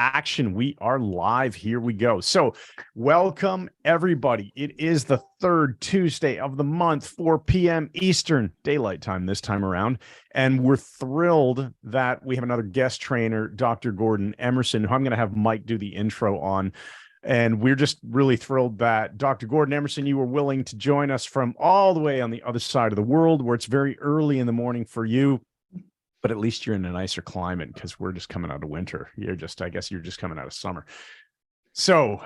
action. We are live. Here we go. So welcome everybody. It is the third Tuesday of the month, 4 p.m. Eastern Daylight Time this time around. And we're thrilled that we have another guest trainer, Dr. Gordon Emmerson, who I'm going to have Mike do the intro on. And we're just really thrilled that Dr. Gordon Emmerson, you were willing to join us from all the way on the other side of the world, where it's very early in the morning for you. But at least you're in a nicer climate, because we're just coming out of winter. I guess you're just coming out of summer. So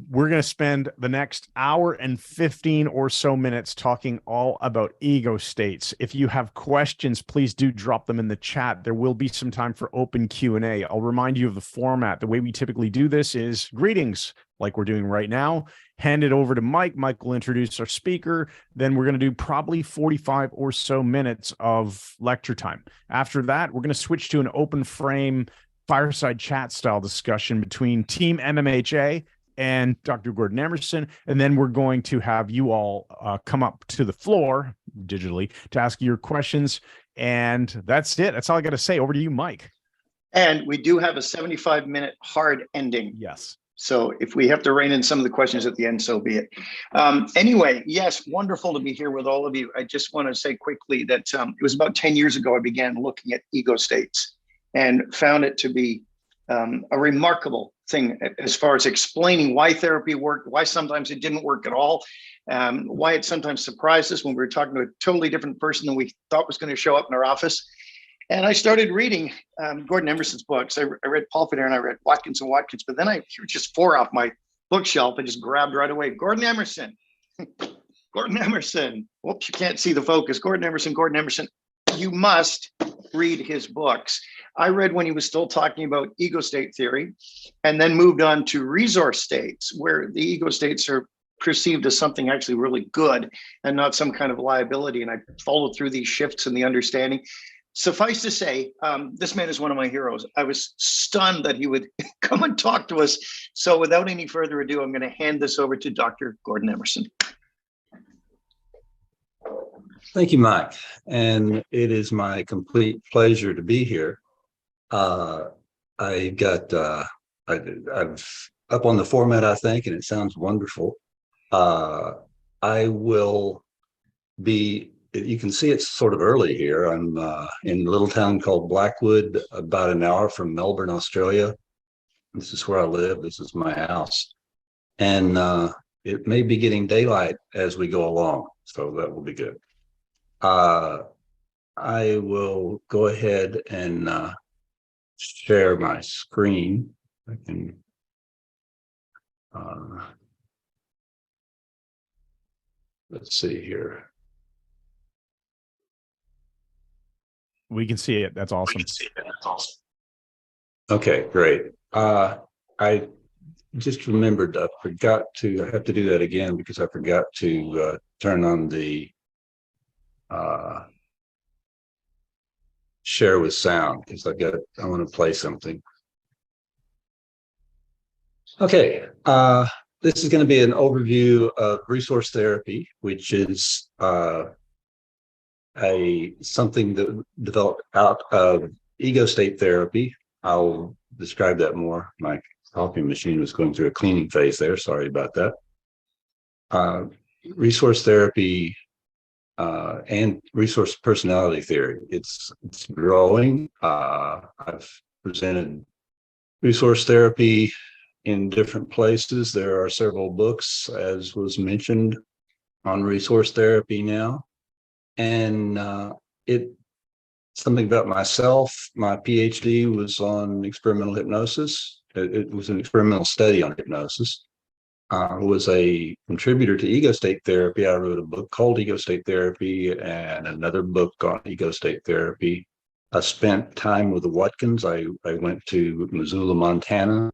we're going to spend the next hour and 15 or so minutes talking all about ego states. If you have questions, please do drop them in the chat. There will be some time for open Q&A. I'll remind you of the format. The way we typically do this is greetings, like we're doing right now. Hand it over to Mike. Mike will introduce our speaker. Then we're going to do probably 45 or so minutes of lecture time. After that, we're going to switch to an open frame fireside chat style discussion between Team MMHA and Dr. Gordon Emmerson. And then we're going to have you all come up to the floor digitally to ask your questions. And that's it. That's all I got to say. Over to you, Mike. And we do have a 75-minute hard ending. Yes. So if we have to rein in some of the questions at the end, so be it. Anyway, yes, wonderful to be here with all of you. I just want to say quickly that it was about 10 years ago I began looking at ego states and found it to be a remarkable thing as far as explaining why therapy worked, why sometimes it didn't work at all, why it sometimes surprised us when we were talking to a totally different person than we thought was going to show up in our office. And I started reading Gordon Emerson's books. I read Paul Feder and I read Watkins and Watkins, but then I just four off my bookshelf and just grabbed right away. Gordon Emmerson, Gordon Emmerson. Whoops, you can't see the focus. Gordon Emmerson, Gordon Emmerson. You must read his books. I read when he was still talking about ego state theory, and then moved on to resource states, where the ego states are perceived as something actually really good and not some kind of liability. And I followed through these shifts in the understanding. Suffice to say, this man is one of my heroes. I was stunned that he would come and talk to us. So without any further ado, I'm going to hand this over to Dr. Gordon Emmerson. Thank you, Mike. And it is my complete pleasure to be here. I'm up on the format, I think, and it sounds wonderful. I will be, you can see it's sort of early here. I'm in a little town called Blackwood, about an hour from Melbourne, Australia. This is where I live. This is my house. And it may be getting daylight as we go along, so that will be good. I will go ahead and share my screen. I can let's see here. We can see it. That's awesome. Okay, great. I just remembered I have to do that again because I forgot to turn on the share with sound, because I want to play something. Okay, this is going to be an overview of resource therapy, which is something that developed out of ego state therapy. I'll describe that more. My coffee machine was going through a cleaning phase there. Sorry about that. Resource therapy and resource personality theory. It's growing. I've presented resource therapy in different places. There are several books, as was mentioned, on resource therapy now. And something about myself, my PhD was on experimental hypnosis. It was an experimental study on hypnosis. I was a contributor to ego state therapy. I wrote a book called Ego State Therapy and another book on ego state therapy. I spent time with the Watkins. I went to Missoula, Montana,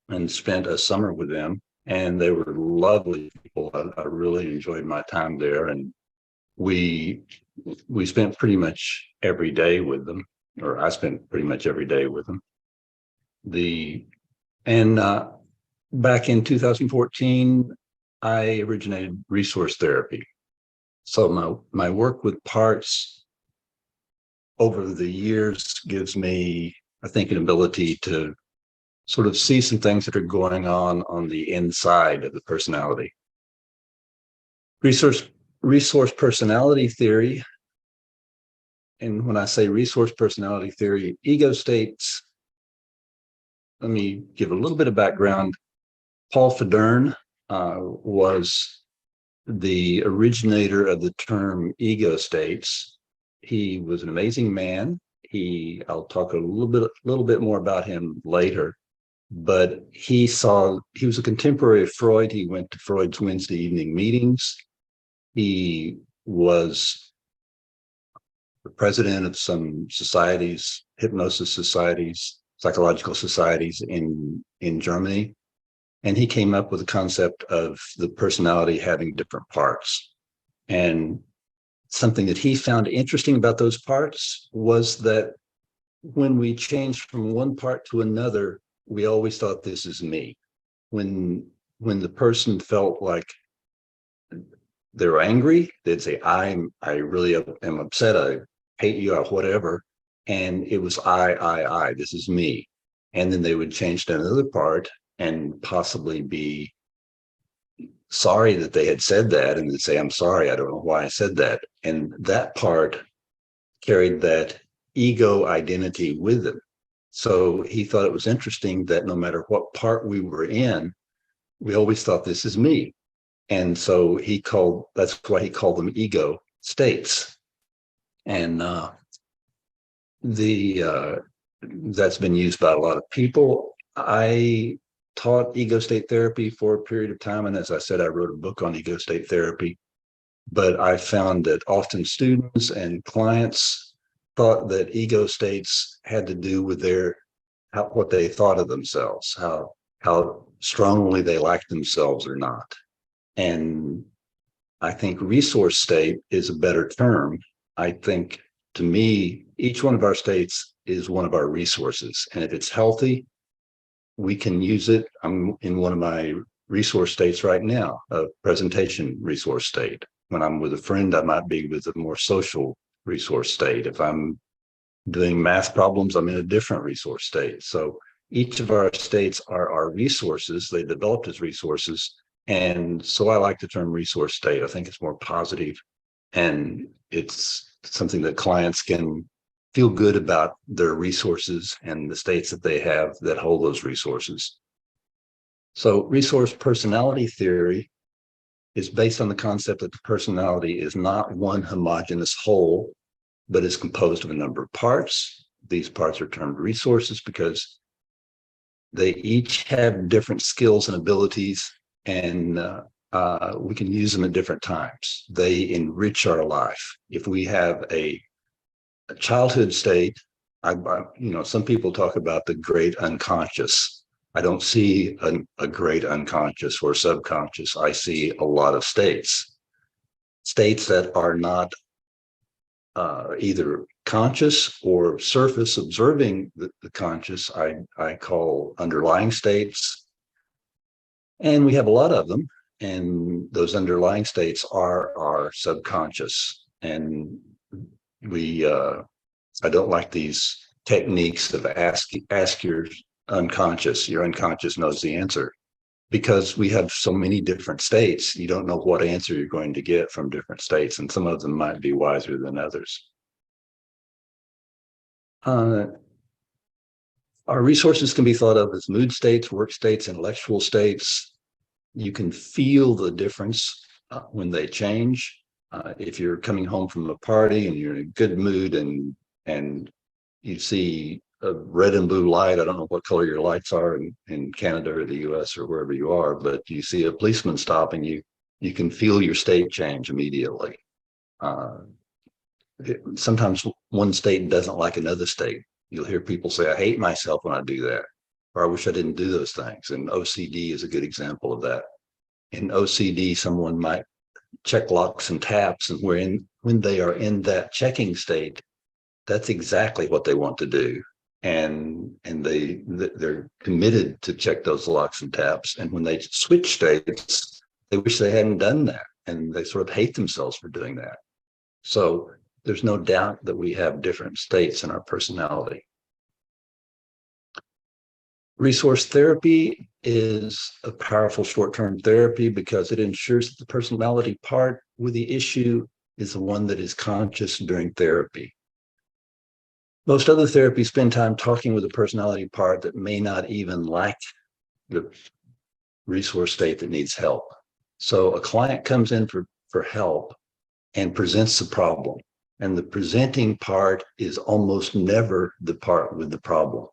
and spent a summer with them. And they were lovely people. I really enjoyed my time there. And we spent pretty much every day with them, or I spent pretty much every day with them. Back in 2014, I originated resource therapy. So my work with parts over the years gives me, I think, an ability to sort of see some things that are going on the inside of the personality. Resource personality theory. And when I say resource personality theory, ego states, let me give a little bit of background. Paul Federn was the originator of the term ego states. He was an amazing man. I'll talk a little bit more about him later, but he was a contemporary of Freud. He went to Freud's Wednesday evening meetings. He was the president of some societies, hypnosis societies, psychological societies in Germany. And he came up with the concept of the personality having different parts. And something that he found interesting about those parts was that when we changed from one part to another, we always thought, this is me. When the person felt like they're angry, they'd say, I really am upset, I hate you, or whatever. And it was I, this is me. And then they would change to another part and possibly be sorry that they had said that, and they'd say, I'm sorry, I don't know why I said that. And that part carried that ego identity with them. So he thought it was interesting that no matter what part we were in, we always thought, this is me. And so that's why he called them ego states. And that's been used by a lot of people. I taught ego state therapy for a period of time. And as I said, I wrote a book on ego state therapy. But I found that often students and clients thought that ego states had to do with what they thought of themselves, how strongly they liked themselves or not. And I think resource state is a better term. I think, to me, each one of our states is one of our resources. And if it's healthy, we can use it. I'm in one of my resource states right now, a presentation resource state. When I'm with a friend, I might be with a more social resource state. If I'm doing math problems, I'm in a different resource state. So each of our states are our resources. They developed as resources. And so I like the term resource state. I think it's more positive, and it's something that clients can feel good about their resources and the states that they have that hold those resources. So resource personality theory is based on the concept that the personality is not one homogeneous whole, but is composed of a number of parts. These parts are termed resources because they each have different skills and abilities, and we can use them at different times. They enrich our life. If we have a childhood state, some people talk about the great unconscious. I don't see a great unconscious or subconscious. I see a lot of states that are not either conscious or surface observing the conscious. I call underlying states. And we have a lot of them. And those underlying states are our subconscious. And I don't like these techniques of ask your unconscious. Your unconscious knows the answer, because we have so many different states. You don't know what answer you're going to get from different states, and some of them might be wiser than others. Our resources can be thought of as mood states, work states, intellectual states. You can feel the difference when they change. If you're coming home from a party and you're in a good mood and you see a red and blue light, I don't know what color your lights are in Canada or the US or wherever you are, but you see a policeman stopping you, you can feel your state change immediately. Sometimes one state doesn't like another state. You'll hear people say, I hate myself when I do that, or I wish I didn't do those things. And OCD is a good example of that. In OCD, someone might check locks and taps, and when they are in that checking state, that's exactly what they want to do. And they're committed to check those locks and taps. And when they switch states, they wish they hadn't done that. And they sort of hate themselves for doing that. So there's no doubt that we have different states in our personality. Resource therapy is a powerful short-term therapy because it ensures that the personality part with the issue is the one that is conscious during therapy. Most other therapies spend time talking with the personality part that may not even like the resource state that needs help. So a client comes in for help and presents the problem. And the presenting part is almost never the part with the problem.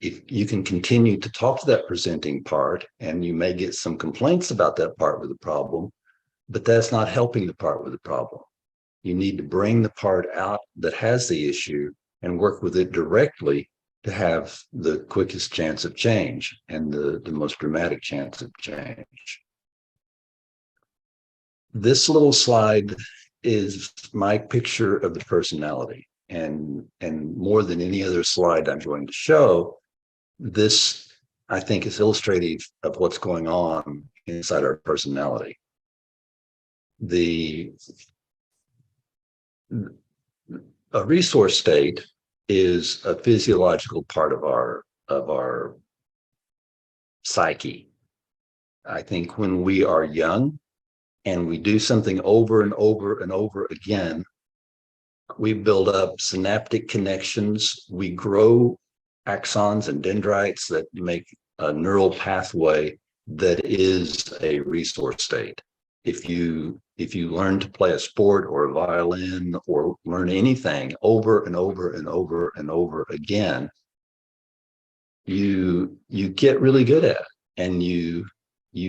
If you can continue to talk to that presenting part, and you may get some complaints about that part with the problem, but that's not helping the part with the problem. You need to bring the part out that has the issue and work with it directly to have the quickest chance of change and the most dramatic chance of change. This little slide is my picture of the personality. And more than any other slide I'm going to show, this, I think, is illustrative of what's going on inside our personality. A resource state is a physiological part of our psyche. I think when we are young and we do something over and over and over again, we build up synaptic connections. We grow axons and dendrites that make a neural pathway that is a resource state. If you learn to play a sport or a violin or learn anything over and over and over and over again, you get really good at it, and you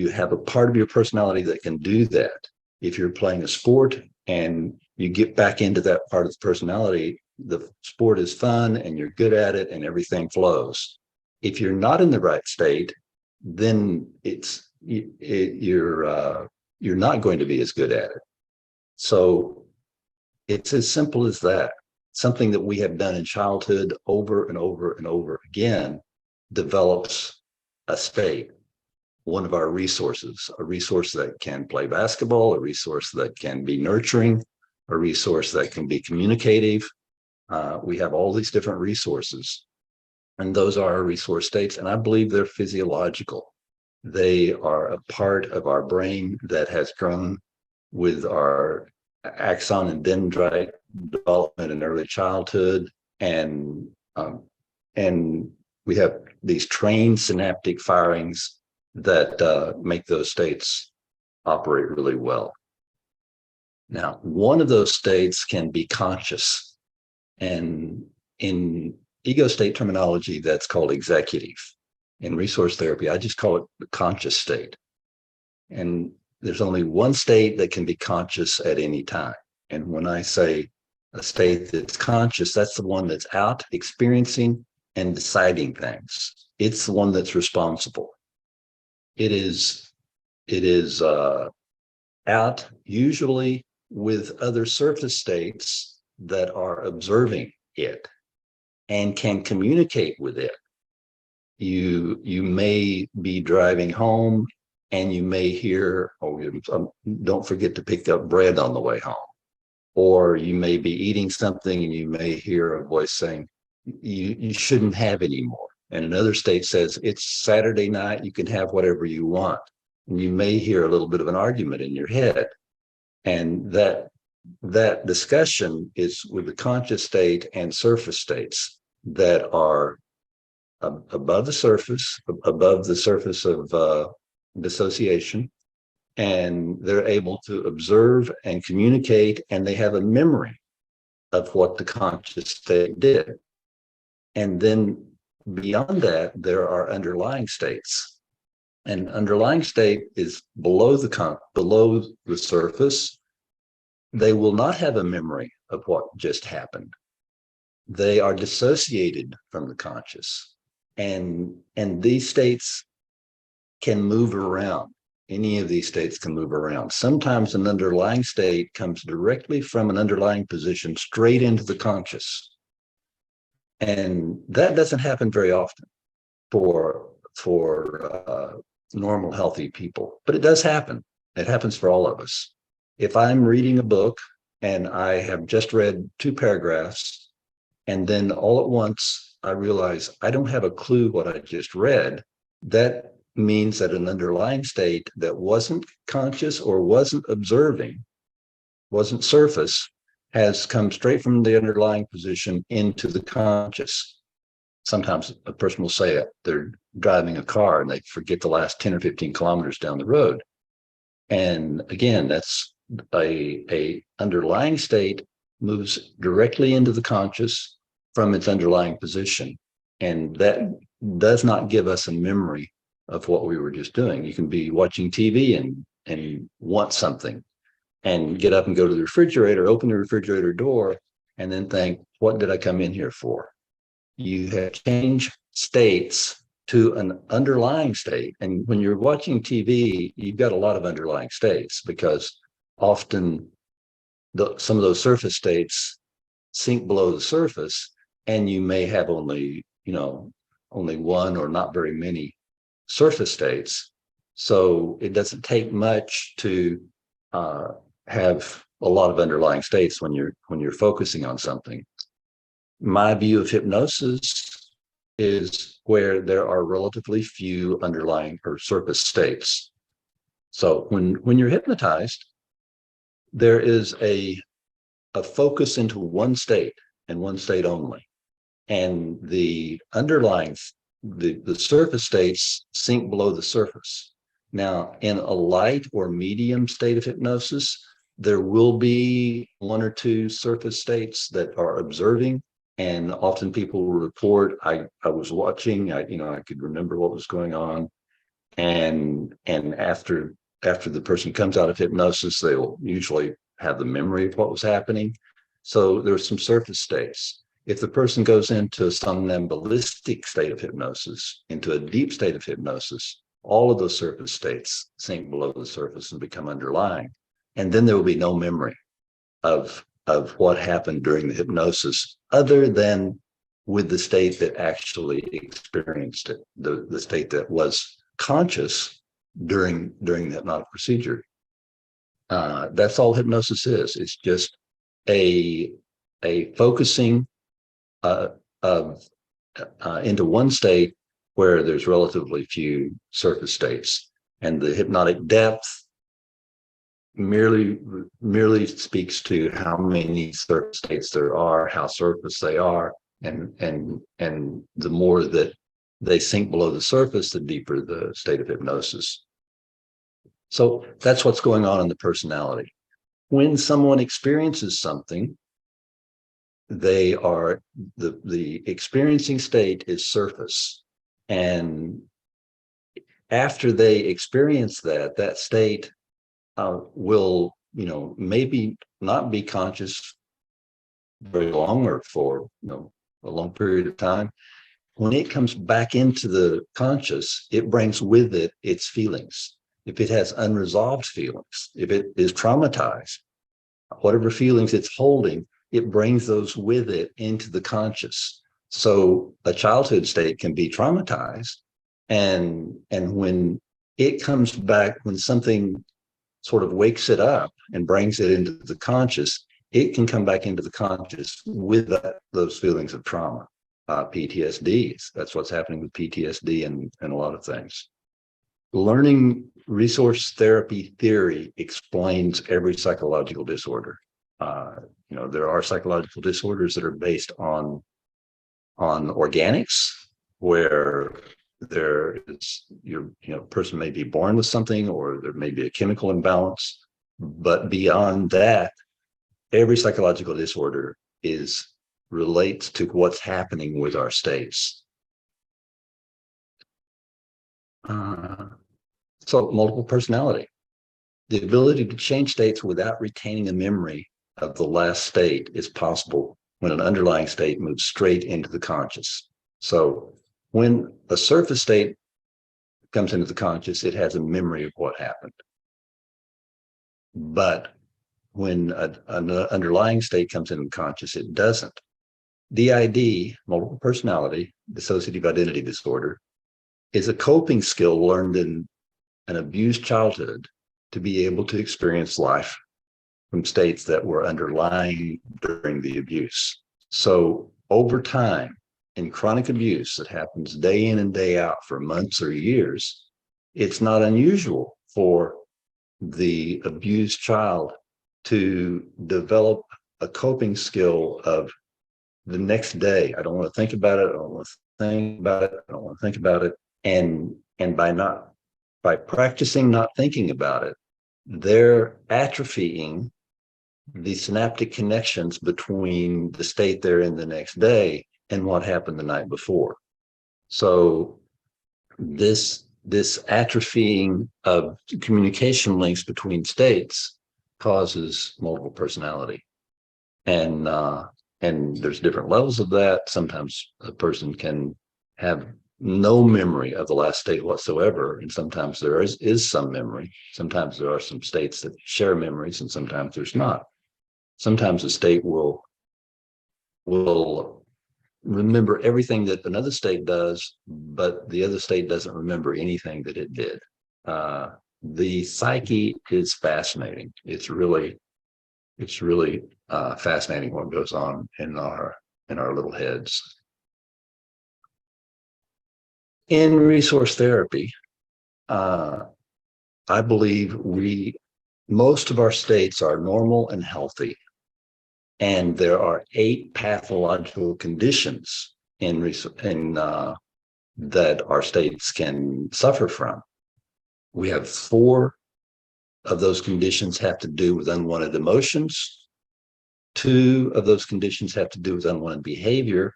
have a part of your personality that can do that. If you're playing a sport and you get back into that part of the personality, the sport is fun and you're good at it and everything flows. If you're not in the right state, then you're not going to be as good at it. So it's as simple as that. Something that we have done in childhood over and over and over again develops a state, one of our resources, a resource that can play basketball, a resource that can be nurturing, a resource that can be communicative. We have all these different resources, and those are our resource states. And I believe they're physiological. They are a part of our brain that has grown with our axon and dendrite development in early childhood. And we have these trained synaptic firings that make those states operate really well. Now, one of those states can be conscious. And in ego state terminology, that's called executive. In resource therapy, I just call it the conscious state. And there's only one state that can be conscious at any time. And when I say a state that's conscious, that's the one that's out experiencing and deciding things. It's the one that's responsible. It is out usually with other surface states that are observing it and can communicate with it. You may be driving home and you may hear, oh, don't forget to pick up bread on the way home. Or you may be eating something and you may hear a voice saying, you shouldn't have any more. And another state says, it's Saturday night, you can have whatever you want. And you may hear a little bit of an argument in your head. And that discussion is with the conscious state and surface states that are above the surface of dissociation, and they're able to observe and communicate, and they have a memory of what the conscious state did. And then beyond that, there are underlying states. And underlying state is below the surface. They will not have a memory of what just happened. They are dissociated from the conscious. And these states can move around. Any of these states can move around. Sometimes an underlying state comes directly from an underlying position straight into the conscious. And that doesn't happen very often for normal, healthy people, but it does happen. It happens for all of us. If I'm reading a book and I have just read 2 paragraphs, and then all at once I realize I don't have a clue what I just read, that means that an underlying state that wasn't conscious or wasn't observing, wasn't surface, has come straight from the underlying position into the conscious. Sometimes a person will say it, they're driving a car and they forget the last 10 or 15 kilometers down the road. And again, that's a underlying state moves directly into the conscious from its underlying position. And that does not give us a memory of what we were just doing. You can be watching TV and want something and get up and go to the refrigerator, open the refrigerator door, and then think, what did I come in here for? You have changed states to an underlying state. And when you're watching TV, you've got a lot of underlying states, because often some of those surface states sink below the surface, and you may have only one or not very many surface states. So it doesn't take much to have a lot of underlying states when you're focusing on something. My view of hypnosis is where there are relatively few underlying or surface states. So when you're hypnotized, there is a focus into one state and one state only. And the underlying, the surface states sink below the surface. Now, in a light or medium state of hypnosis, there will be one or two surface states that are observing. And often people will report, I was watching, I could remember what was going on. And after the person comes out of hypnosis, they will usually have the memory of what was happening. So there's some surface states. If the person goes into a somnambulistic state of hypnosis, into a deep state of hypnosis, all of those surface states sink below the surface and become underlying. And then there will be no memory of what happened during the hypnosis, other than with the state that actually experienced it, the state that was conscious during the hypnotic procedure. That's all hypnosis is. It's just a focusing into one state where there's relatively few surface states, and the hypnotic depth merely speaks to how many surface states there are, how surface they are, and the more that they sink below the surface, the deeper the state of hypnosis. So that's what's going on in the personality. When someone experiences something, they are the experiencing state is surface, and after they experience that state will maybe not be conscious very long or for a long period of time. When it comes back into the conscious, it brings with it its feelings. If it has unresolved feelings, if it is traumatized, whatever feelings it's holding, it brings those with it into the conscious. So a childhood state can be traumatized, and when it comes back, when something sort of wakes it up and brings it into the conscious, it can come back into the conscious with those feelings of trauma, PTSDs. That's what's happening with PTSD and a lot of things. Learning resource therapy theory explains every psychological disorder. There are psychological disorders that are based on organics, where there is person may be born with something, or there may be a chemical imbalance. But beyond that, every psychological disorder relates to what's happening with our states. So multiple personality, the ability to change states without retaining a memory of the last state is possible when an underlying state moves straight into the conscious. So when a surface state comes into the conscious, it has a memory of what happened. But when an underlying state comes into the conscious, it doesn't. DID, multiple personality, dissociative identity disorder, is a coping skill learned in an abused childhood to be able to experience life from states that were underlying during the abuse. So over time, in chronic abuse that happens day in and day out for months or years, it's not unusual for the abused child to develop a coping skill of the next day. I don't want to think about it. I don't want to think about it. I don't want to think about it. And by practicing not thinking about it, they're atrophying the synaptic connections between the state they're in the next day and what happened the night before. So this atrophying of communication links between states causes multiple personality. And there's different levels of that. Sometimes a person can have no memory of the last state whatsoever, and sometimes there is some memory. Sometimes there are some states that share memories, and sometimes there's not. Sometimes a state will remember everything that another state does, but the other state doesn't remember anything that it did. The psyche is fascinating. It's really fascinating what goes on in our little heads. In resource therapy, I believe most of our states are normal and healthy, and there are 8 pathological conditions that our states can suffer from. We have 4 of those conditions have to do with unwanted emotions. 2 of those conditions have to do with unwanted behavior.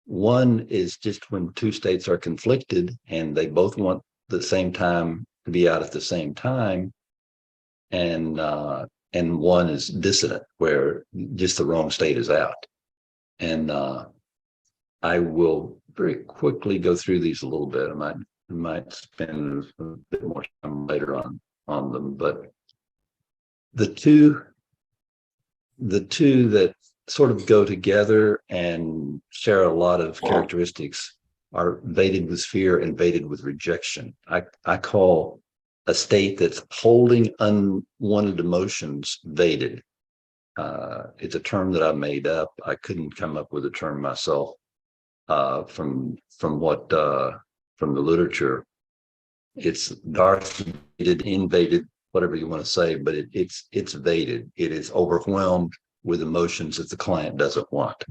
1 is just when 2 states are conflicted and they both want the same time to be out at the same time. And 1 is dissident, where just the wrong state is out. And I will very quickly go through these a little bit. I might spend a bit more time later on them, but the two that sort of go together and share a lot of characteristics are baited with fear and baited with rejection. I call a state that's holding unwanted emotions baited. It's a term that I made up. I couldn't come up with a term myself from the literature. It's Darth baited, invaded, whatever you want to say, but it's baited. It is overwhelmed with emotions that the client doesn't want,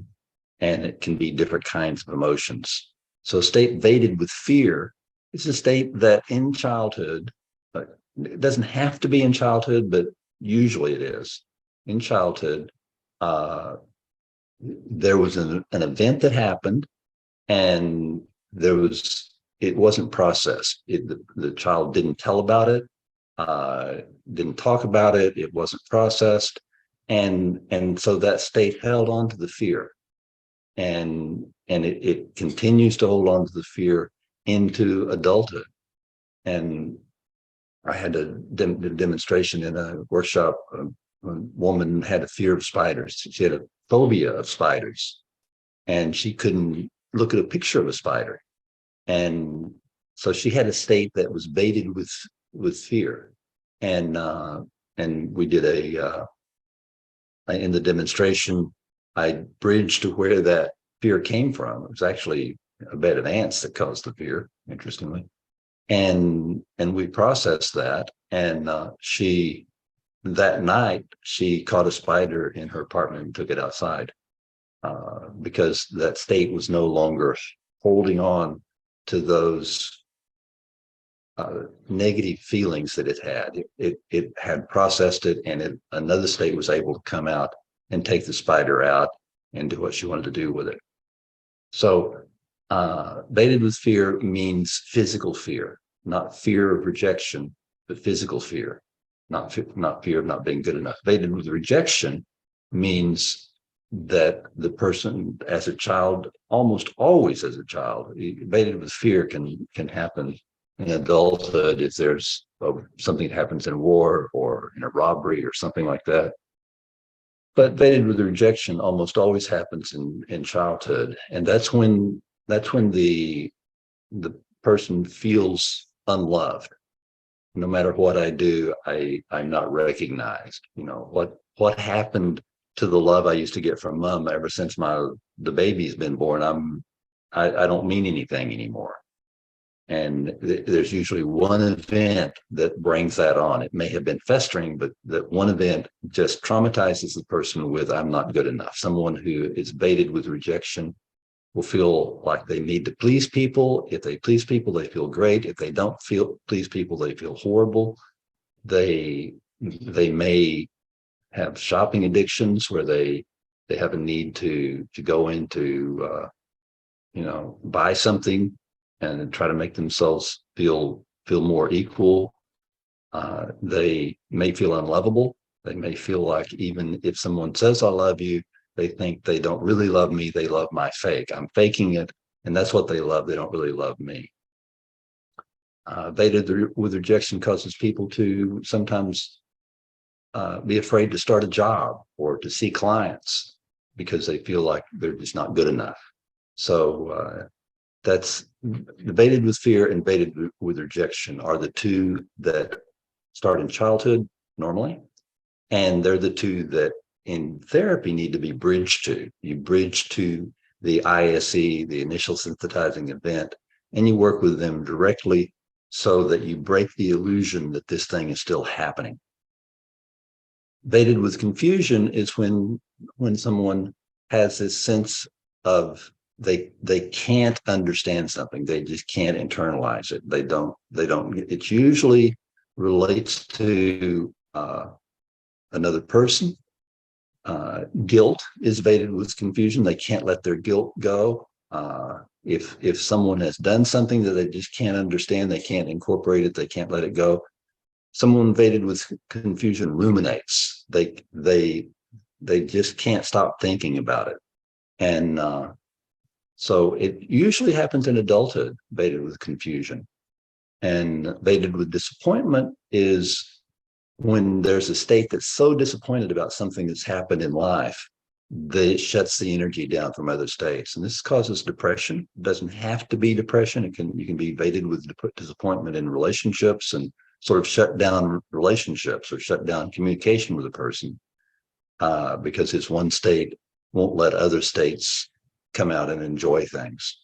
and it can be different kinds of emotions. So, a state baited with fear is a state that in childhood, it doesn't have to be in childhood, but usually it is. In childhood, there was an event that happened, and it wasn't processed. The child didn't tell about it, didn't talk about it. It wasn't processed, and so that state held on to the fear, and it continues to hold on to the fear into adulthood. And I had a demonstration in a workshop. A woman had a fear of spiders. She had a phobia of spiders, and she couldn't look at a picture of a spider. And so she had a state that was baited with fear. And we did in the demonstration, I bridged to where that fear came from. It was actually a bed of ants that caused the fear, interestingly. And we processed that. And that night, she caught a spider in her apartment and took it outside because that state was no longer holding on to those negative feelings that it had. It had processed it, and another state was able to come out and take the spider out and do what she wanted to do with it. So baited with fear means physical fear, not fear of rejection, but physical fear, not fear of not being good enough. Baited with rejection means that the person as a child, almost always as a child, baited with fear can happen in adulthood if there's something that happens in war or in a robbery or something like that. But baited with rejection almost always happens in childhood, and that's when the person feels unloved. No matter what I do, I'm not recognized. You know, what happened to the love I used to get from mom ever since the baby's been born? I don't mean anything anymore. And there's usually one event that brings that on. It may have been festering, but that one event just traumatizes the person with, I'm not good enough. Someone who is baited with rejection will feel like they need to please people. If they please people, they feel great. If they don't please people, they feel horrible. They may have shopping addictions where they have a need to go into buy something and try to make themselves feel more equal. They may feel unlovable. They may feel like even if someone says I love you, they think they don't really love me. They love my fake. I'm faking it, and that's what they love. They don't really love me. Baited with rejection causes people to sometimes be afraid to start a job or to see clients because they feel like they're just not good enough. So that's baited with fear and baited with rejection are the two that start in childhood normally. And they're the two that in therapy need to be bridged to. You bridge to the ISE, the initial sensitizing event, and you work with them directly so that you break the illusion that this thing is still happening. Baited with confusion is when someone has this sense of they can't understand something. They just can't internalize it. They don't. It usually relates to another person. Guilt is baited with confusion. They can't let their guilt go. If someone has done something that they just can't understand, they can't incorporate it. They can't let it go. Someone baited with confusion ruminates. They just can't stop thinking about it, and so it usually happens in adulthood, baited with confusion. And baited with disappointment is when there's a state that's so disappointed about something that's happened in life that it shuts the energy down from other states. And this causes depression. It doesn't have to be depression. You can be baited with disappointment in relationships and sort of shut down relationships or shut down communication with a person because his one state won't let other states come out and enjoy things.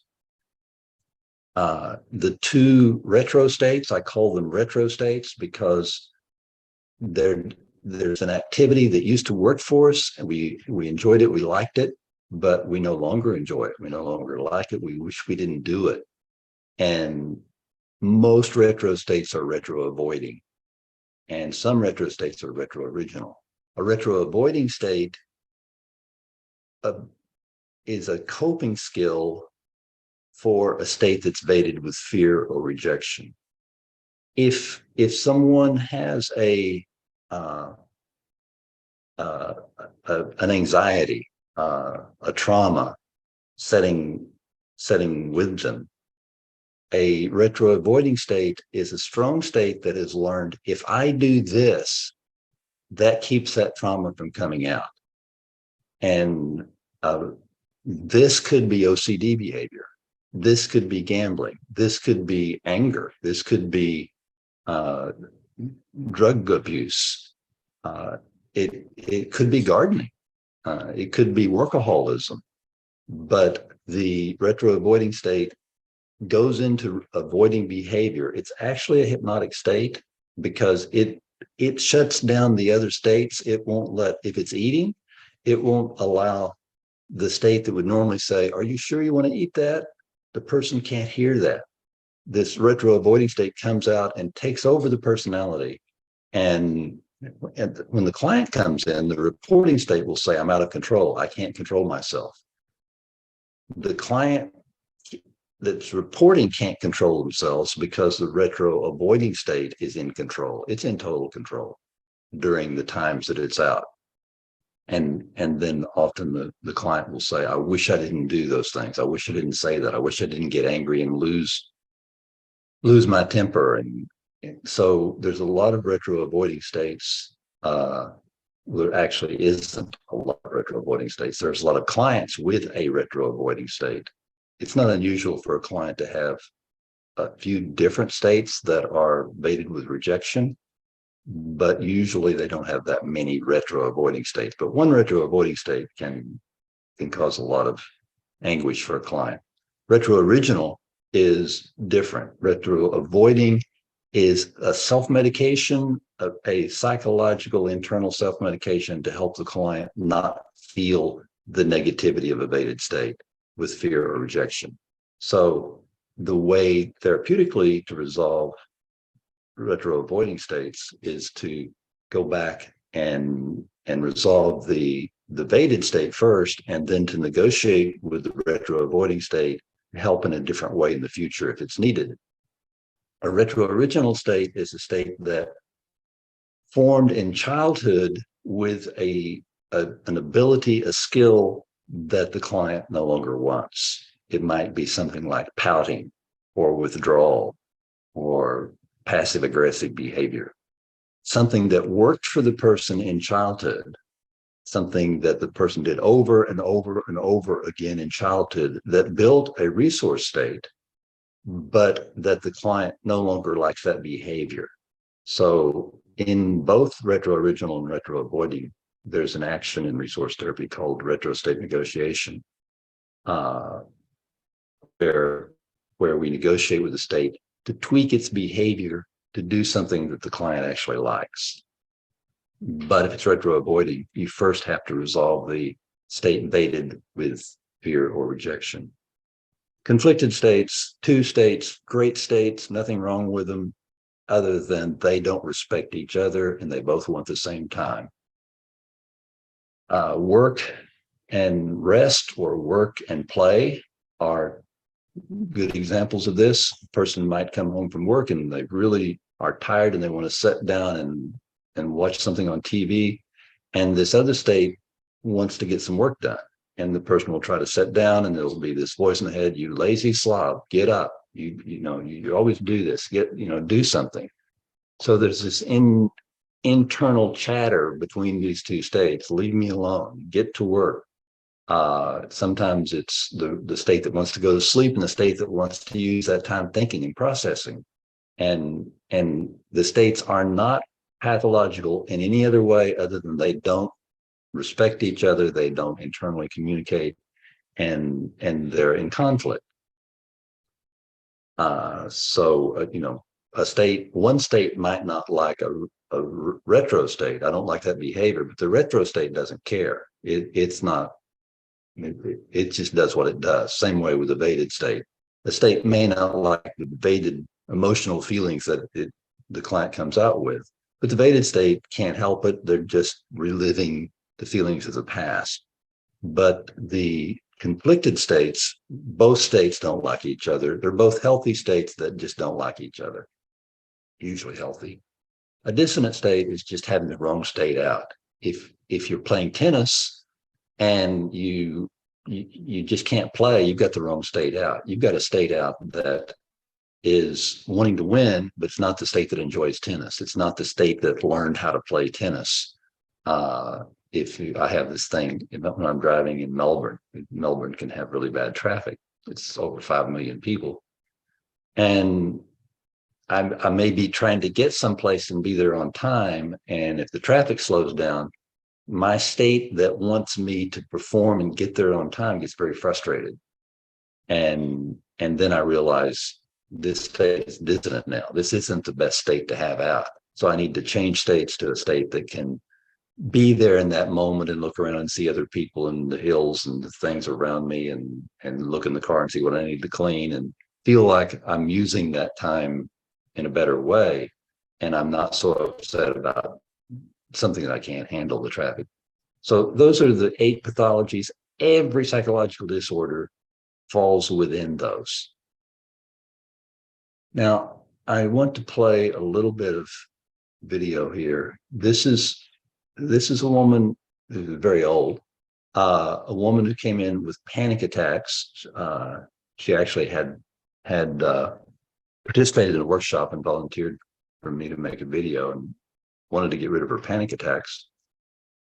The two retro states, I call them retro states because there's an activity that used to work for us and we enjoyed it, we liked it, but we no longer enjoy it. We no longer like it. We wish we didn't do it. And most retro states are retro avoiding, and some retro states are retro original. A retro avoiding state is a coping skill for a state that's baited with fear or rejection. If someone has an anxiety, a trauma setting with them, a retro avoiding state is a strong state that has learned if I do this, that keeps that trauma from coming out. And this could be OCD behavior. This could be gambling. This could be anger. This could be drug abuse. It could be gardening. It could be workaholism. But the retro avoiding state goes into avoiding behavior. It's actually a hypnotic state because it shuts down the other states. It won't let, if it's eating, it won't allow the state that would normally say, are you sure you want to eat that? The person can't hear that. This retro avoiding state comes out and takes over the personality. And when the client comes in, the reporting state will say, I'm out of control. I can't control myself. The client that's reporting can't control themselves because the retro avoiding state is in control. It's in total control during the times that it's out. And then often the client will say, I wish I didn't do those things. I wish I didn't say that. I wish I didn't get angry and lose my temper. And so there's a lot of retro avoiding states. There actually isn't a lot of retro avoiding states. There's a lot of clients with a retro avoiding state. It's not unusual for a client to have a few different states that are baited with rejection, but usually they don't have that many retro avoiding states. But one retro avoiding state can cause a lot of anguish for a client. Retro-original is different. Retro-avoiding is a self-medication, a psychological internal self-medication to help the client not feel the negativity of evaded state with fear or rejection. So the way therapeutically to resolve retro-avoiding states is to go back and resolve the evaded state first, and then to negotiate with the retro-avoiding state, help in a different way in the future if it's needed. A retro-original state is a state that formed in childhood with an ability, a skill that the client no longer wants. It might be something like pouting or withdrawal or passive aggressive behavior, something that worked for the person in childhood, something that the person did over and over and over again in childhood that built a resource state, but that the client no longer likes that behavior. So in both retro-original and retro-avoiding, there's an action in resource therapy called retro-state negotiation, where we negotiate with the state to tweak its behavior to do something that the client actually likes. But if it's retro-avoiding, you first have to resolve the state invaded with fear or rejection. Conflicted states, two states, great states, nothing wrong with them, other than they don't respect each other and they both want the same time. Work and rest or work and play are good examples of this. A person might come home from work and they really are tired and they want to sit down and watch something on TV. And this other state wants to get some work done. And the person will try to sit down and there'll be this voice in the head, you lazy slob, get up. You always do this, do something. So there's this internal chatter between these two states. Leave me alone, get to work. Sometimes it's the state that wants to go to sleep and the state that wants to use that time thinking and processing. And the states are not pathological in any other way other than they don't respect each other, they don't internally communicate, and they're in conflict. One state might not like a retro state. I don't like that behavior, but the retro state doesn't care. It just does what it does. Same way with evaded state. The state may not like the evaded emotional feelings that the client comes out with, but the evaded state can't help it. They're just reliving the feelings of the past. But the conflicted states, both states don't like each other. They're both healthy states that just don't like each other, usually healthy. A dissonant state is just having the wrong state out. If you're playing tennis and you just can't play, you've got the wrong state out. You've got a state out that is wanting to win, but it's not the state that enjoys tennis. It's not the state that learned how to play tennis. I have this thing when I'm driving in Melbourne. Melbourne can have really bad traffic. It's over 5 million people. And I may be trying to get someplace and be there on time. And if the traffic slows down, my state that wants me to perform and get there on time gets very frustrated. And then I realize this state is dissonant now. This isn't the best state to have out. So I need to change states to a state that can be there in that moment and look around and see other people and the hills and the things around me and look in the car and see what I need to clean and feel like I'm using that time in a better way. And I'm not so upset about something that I can't handle, the traffic. So those are the 8 pathologies. Every psychological disorder falls within those. Now, I want to play a little bit of video here. This is a woman who's very old, a woman who came in with panic attacks. She actually had participated in a workshop and volunteered for me to make a video and wanted to get rid of her panic attacks.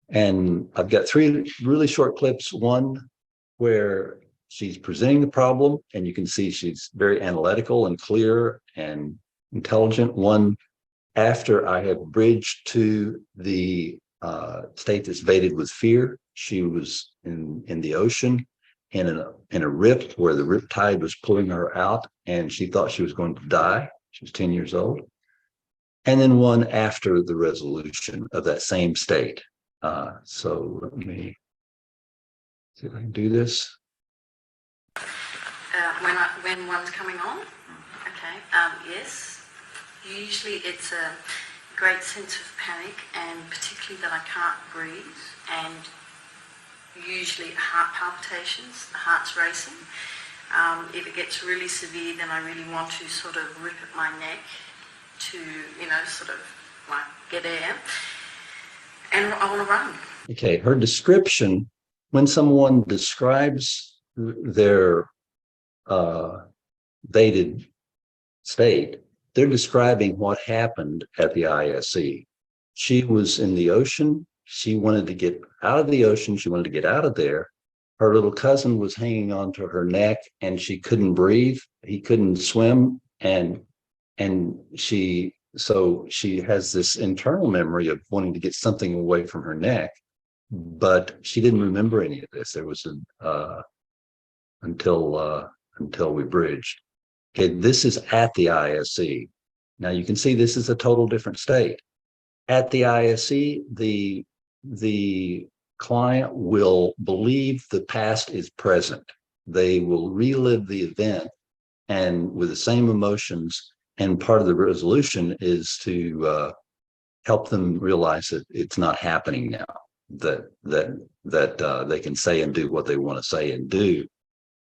And I've got 3 really short clips, one where she's presenting the problem and you can see she's very analytical and clear and intelligent. One after I have bridged to the state that's evaded with fear. She was in the ocean in a rip where the rip tide was pulling her out, and she thought she was going to die. She was 10 years old. And then one after the resolution of that same state. So let me see if I can do this. When one's coming on, okay, yes. Usually it's a great sense of panic, and particularly that I can't breathe, and usually heart palpitations, the heart's racing. If it gets really severe, then I really want to sort of rip at my neck to, sort of like get air, and I want to run. Okay, her description, when someone describes their dated state, they're describing what happened at the ISE. She was in the ocean. She wanted to get out of the ocean. She wanted to get out of there. Her little cousin was hanging onto her neck, and she couldn't breathe. He couldn't swim. And she has this internal memory of wanting to get something away from her neck, but she didn't remember any of this. There was until we bridged. Okay, this is at the ISE. Now you can see this is a total different state. At the ISE, the client will believe the past is present. They will relive the event and with the same emotions. And part of the resolution is to help them realize that it's not happening now. That they can say and do what they want to say and do.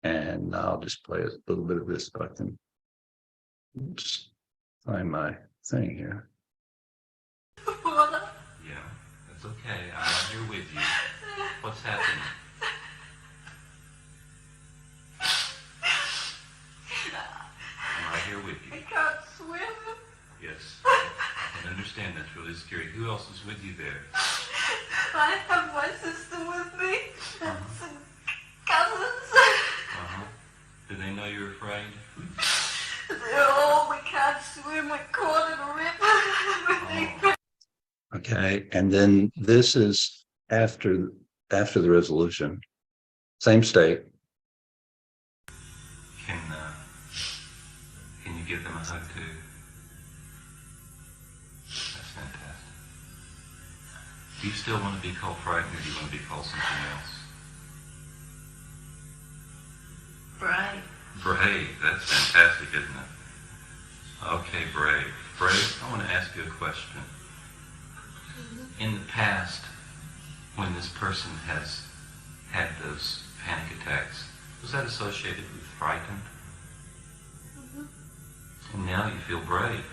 And I'll just play a little bit of this if I can just find my thing here. Yeah, that's okay. I'm here with you. What's happening? I'm right here with you. I can't swim. Yes, I can understand that's really scary. Who else is with you there? I have my sister with me and some cousins. Do they know you're afraid? Oh, we can't swim. We're caught in a river. Okay, and then this is after the resolution, same state. Can you give them a hug too? That's fantastic. Do you still want to be called frightened, or do you want to be called something else? Brave. Brave, that's fantastic, isn't it? Okay, brave. Brave, I want to ask you a question. In the past, when this person has had those panic attacks, was that associated with frightened? And now you feel brave,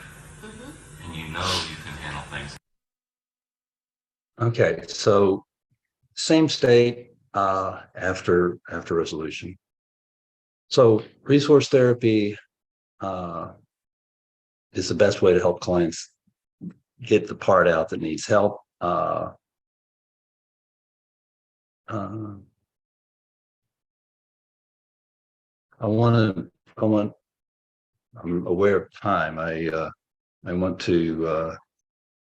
and you know you can handle things. Okay, so same state after resolution. So resource therapy is the best way to help clients get the part out that needs help. I'm aware of time. I want to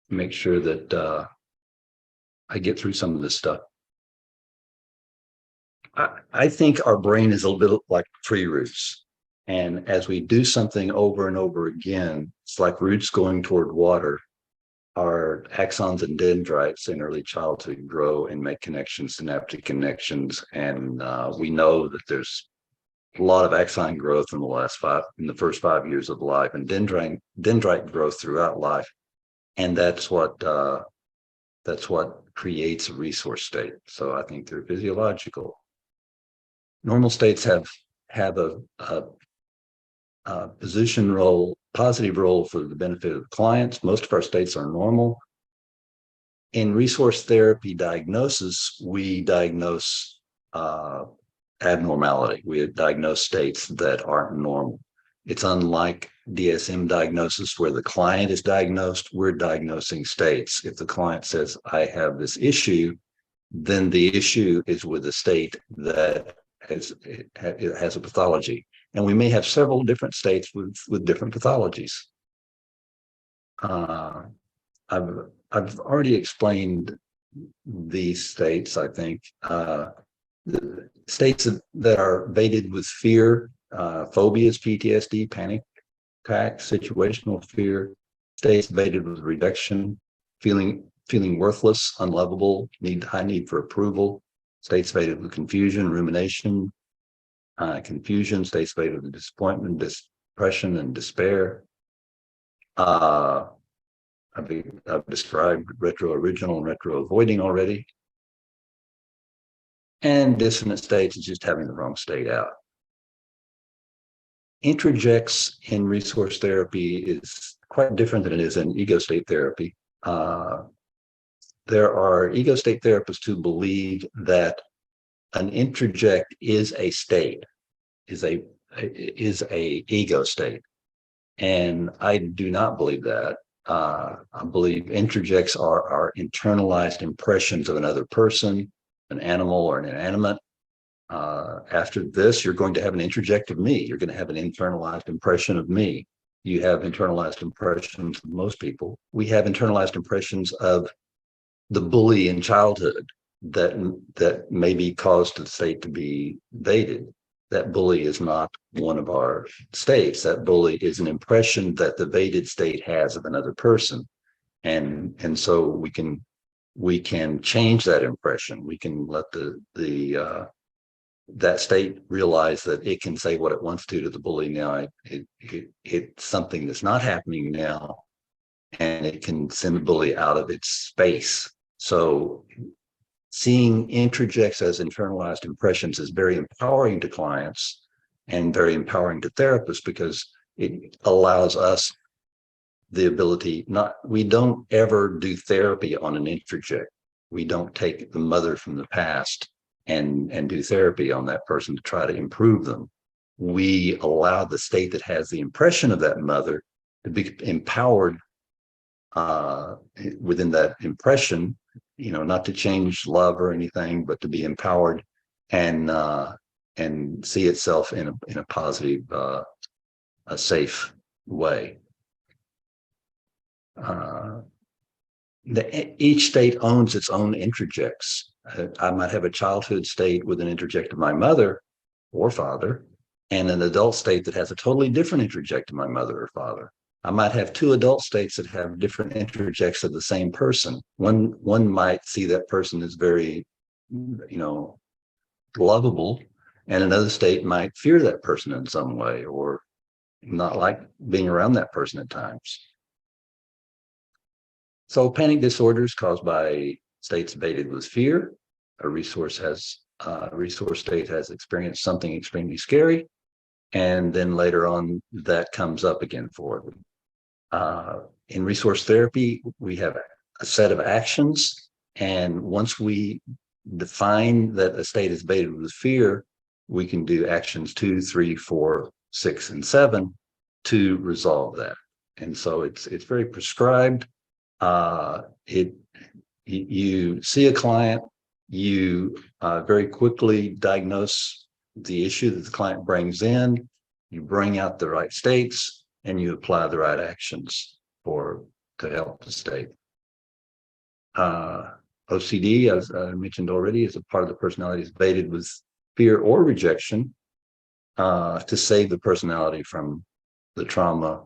make sure that I get through some of this stuff. I think our brain is a little bit like tree roots. And as we do something over and over again, it's like roots going toward water. Our axons and dendrites in early childhood grow and make connections, synaptic connections. And we know that there's a lot of axon growth in the first 5 years of life, and dendrite growth throughout life. And that's what creates a resource state. So I think they're physiological. Normal states have a positive role for the benefit of the clients. Most of our states are normal. In resource therapy diagnosis, we diagnose abnormality. We diagnose states that aren't normal. It's unlike DSM diagnosis where the client is diagnosed. We're diagnosing states. If the client says, I have this issue, then the issue is with a state that has a pathology. And we may have several different states with different pathologies. I've already explained these states, I think. The states that are weighted with fear, phobias, PTSD, panic attack, situational fear, states weighted with rejection, feeling worthless, unlovable, high need for approval, states weighted with confusion, rumination, confusion, states weighted with disappointment, depression, and despair. I've described retro-original and retro-avoiding already. And dissonant states is just having the wrong state out. Introjects in resource therapy is quite different than it is in ego state therapy. There are ego state therapists who believe that an introject is a state, is a ego state. And I do not believe that. I believe introjects are internalized impressions of another person, an animal, or an inanimate. After this, you're going to have an introject of me. You're going to have an internalized impression of me. You have internalized impressions of most people. We have internalized impressions of the bully in childhood that maybe caused the state to be evaded. That bully is not one of our states. That bully is an impression that the evaded state has of another person. And so we can change that impression. We can let that state realize that it can say what it wants to the bully now. It's something that's not happening now, and it can send the bully out of its space. So seeing introjects as internalized impressions is very empowering to clients and very empowering to therapists, because it allows us the ability, we don't ever do therapy on an introject. We don't take the mother from the past and do therapy on that person to try to improve them. We allow the state that has the impression of that mother to be empowered within that impression, not to change love or anything, but to be empowered and see itself in a positive, a safe way. Each state owns its own introjects. I might have a childhood state with an introject of my mother or father, and an adult state that has a totally different introject of my mother or father. I might have two adult states that have different introjects of the same person. One might see that person as very, lovable, and another state might fear that person in some way or not like being around that person at times. So panic disorders caused by states evaded with fear. A resource state has experienced something extremely scary, and then later on that comes up again for them. In resource therapy, we have a set of actions, and once we define that a state is evaded with fear, we can do actions 2, 3, 4, 6, and 7 to resolve that. And so it's very prescribed. You see a client, you very quickly diagnose the issue that the client brings in, you bring out the right states, and you apply the right actions to help the state. OCD, as I mentioned already, is a part of the personality is evaded with fear or rejection to save the personality from the trauma.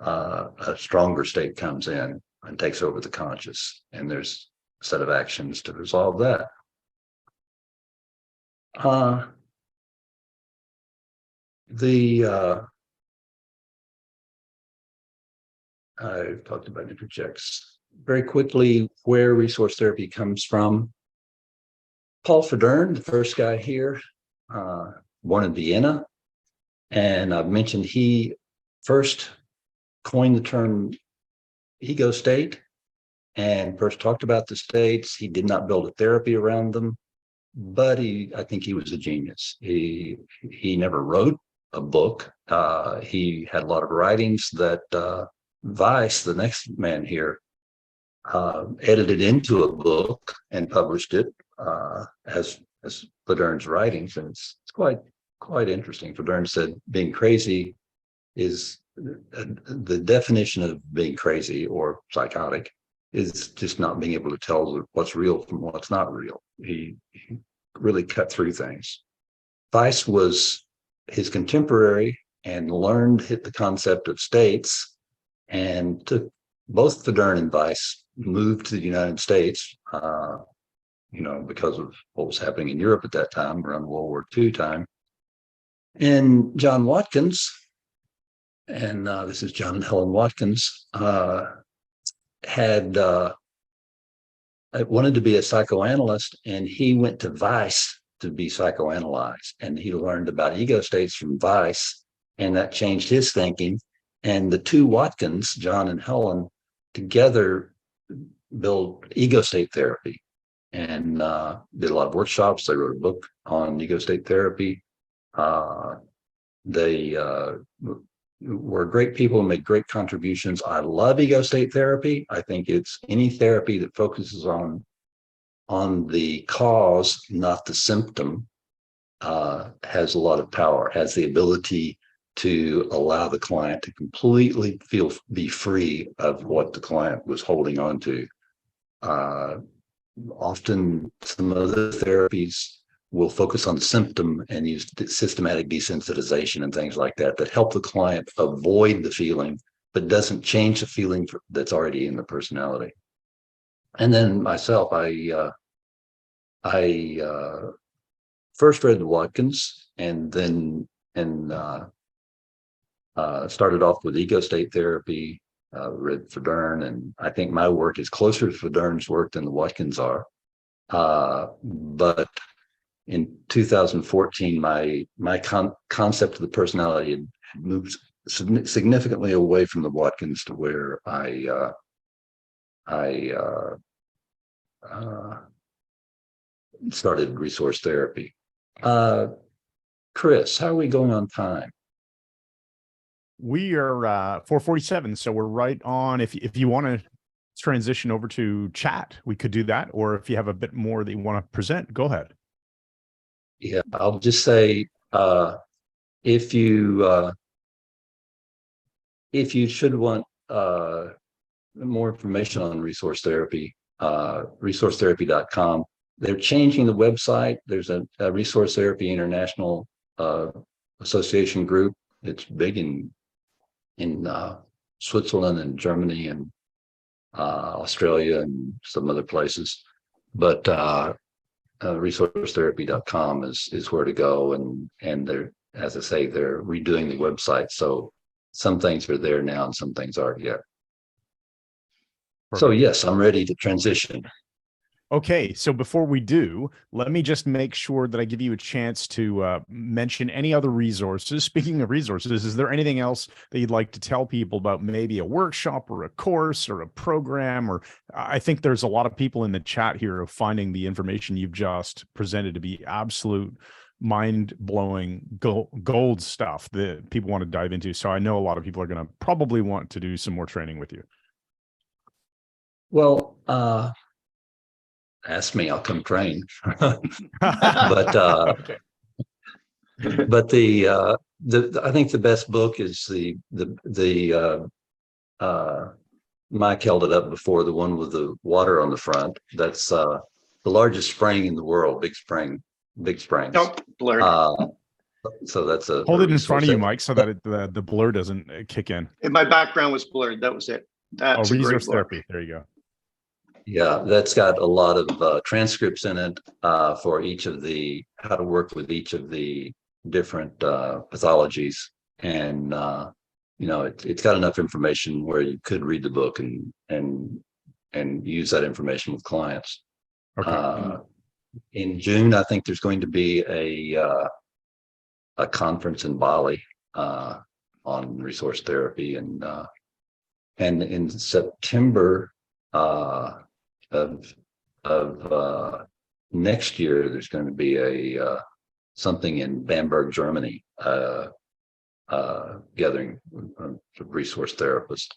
A stronger state comes in and takes over the conscious, and there's a set of actions to resolve that. I've talked about interjects. Very quickly, where resource therapy comes from. Paul Federn, the first guy here, born in Vienna, and I've mentioned he first coined the term ego state and first talked about the states. He did not build a therapy around them, but I think he was a genius. He never wrote a book. He had a lot of writings that Weiss, the next man here, edited into a book and published it as Federn's writings, and it's quite interesting. Federn said being crazy is the definition of being crazy or psychotic is just not being able to tell what's real from what's not real. really cut through things. Weiss was his contemporary and learned the concept of states, and took both Verdun and Weiss moved to the United States, because of what was happening in Europe at that time, around World War II time. And John Watkins, and this is John and Helen Watkins, had wanted to be a psychoanalyst, and he went to Weiss to be psychoanalyzed, and he learned about ego states from Weiss, and that changed his thinking. And the two Watkins, John and Helen, together built ego state therapy, and did a lot of workshops. They wrote a book on ego state therapy. They were great people and made great contributions. I love ego state therapy. I think it's any therapy that focuses on the cause, not the symptom, has a lot of power, has the ability to allow the client to completely be free of what the client was holding on to. Often some other therapies will focus on the symptom and use systematic desensitization and things like that help the client avoid the feeling, but doesn't change the feeling that's already in the personality. And then myself, I first read the Watkins, and then started off with ego state therapy, read Verdun, and I think my work is closer to Verdun's work than the Watkins are. But in 2014, my concept of the personality had moved significantly away from the Watkins to where I started resource therapy. Chris, how are we going on time? We are 4:47, so we're right on. If you want to transition over to chat, we could do that, or if you have a bit more that you want to present, go ahead. Yeah, I'll just say if you should want more information on resource therapy, resourcetherapy.com. They're changing the website. There's a Resource Therapy International Association group. It's big in Switzerland and Germany and Australia and some other places. But resourcetherapy.com is where to go, and they're, as I say, they're redoing the website, so some things are there now and some things aren't yet. Perfect. So yes, I'm ready to transition. Okay, so before we do, let me just make sure that I give you a chance to mention any other resources. Speaking of resources, is there anything else that you'd like to tell people about, maybe a workshop or a course or a program? Or I think there's a lot of people in the chat here of finding the information you've just presented to be absolute mind-blowing gold stuff that people want to dive into. So I know a lot of people are going to probably want to do some more training with you. Well, ask me, I'll come train. But okay. But I think the best book is the Mike held it up before, the one with the water on the front. That's the largest spring in the world, Big Springs. Nope, blurred. So that's a hold it in front of you, Mike, so that the blur doesn't kick in. And my background was blurred. That was it. That's resource therapy. There you go. Yeah, that's got a lot of transcripts in it for each of how to work with each of the different pathologies, and it's got enough information where you could read the book and use that information with clients. Okay. In June, I think there's going to be a conference in Bali on resource therapy, and in September of next year, there's going to be something in Bamberg, Germany, gathering of resource therapists.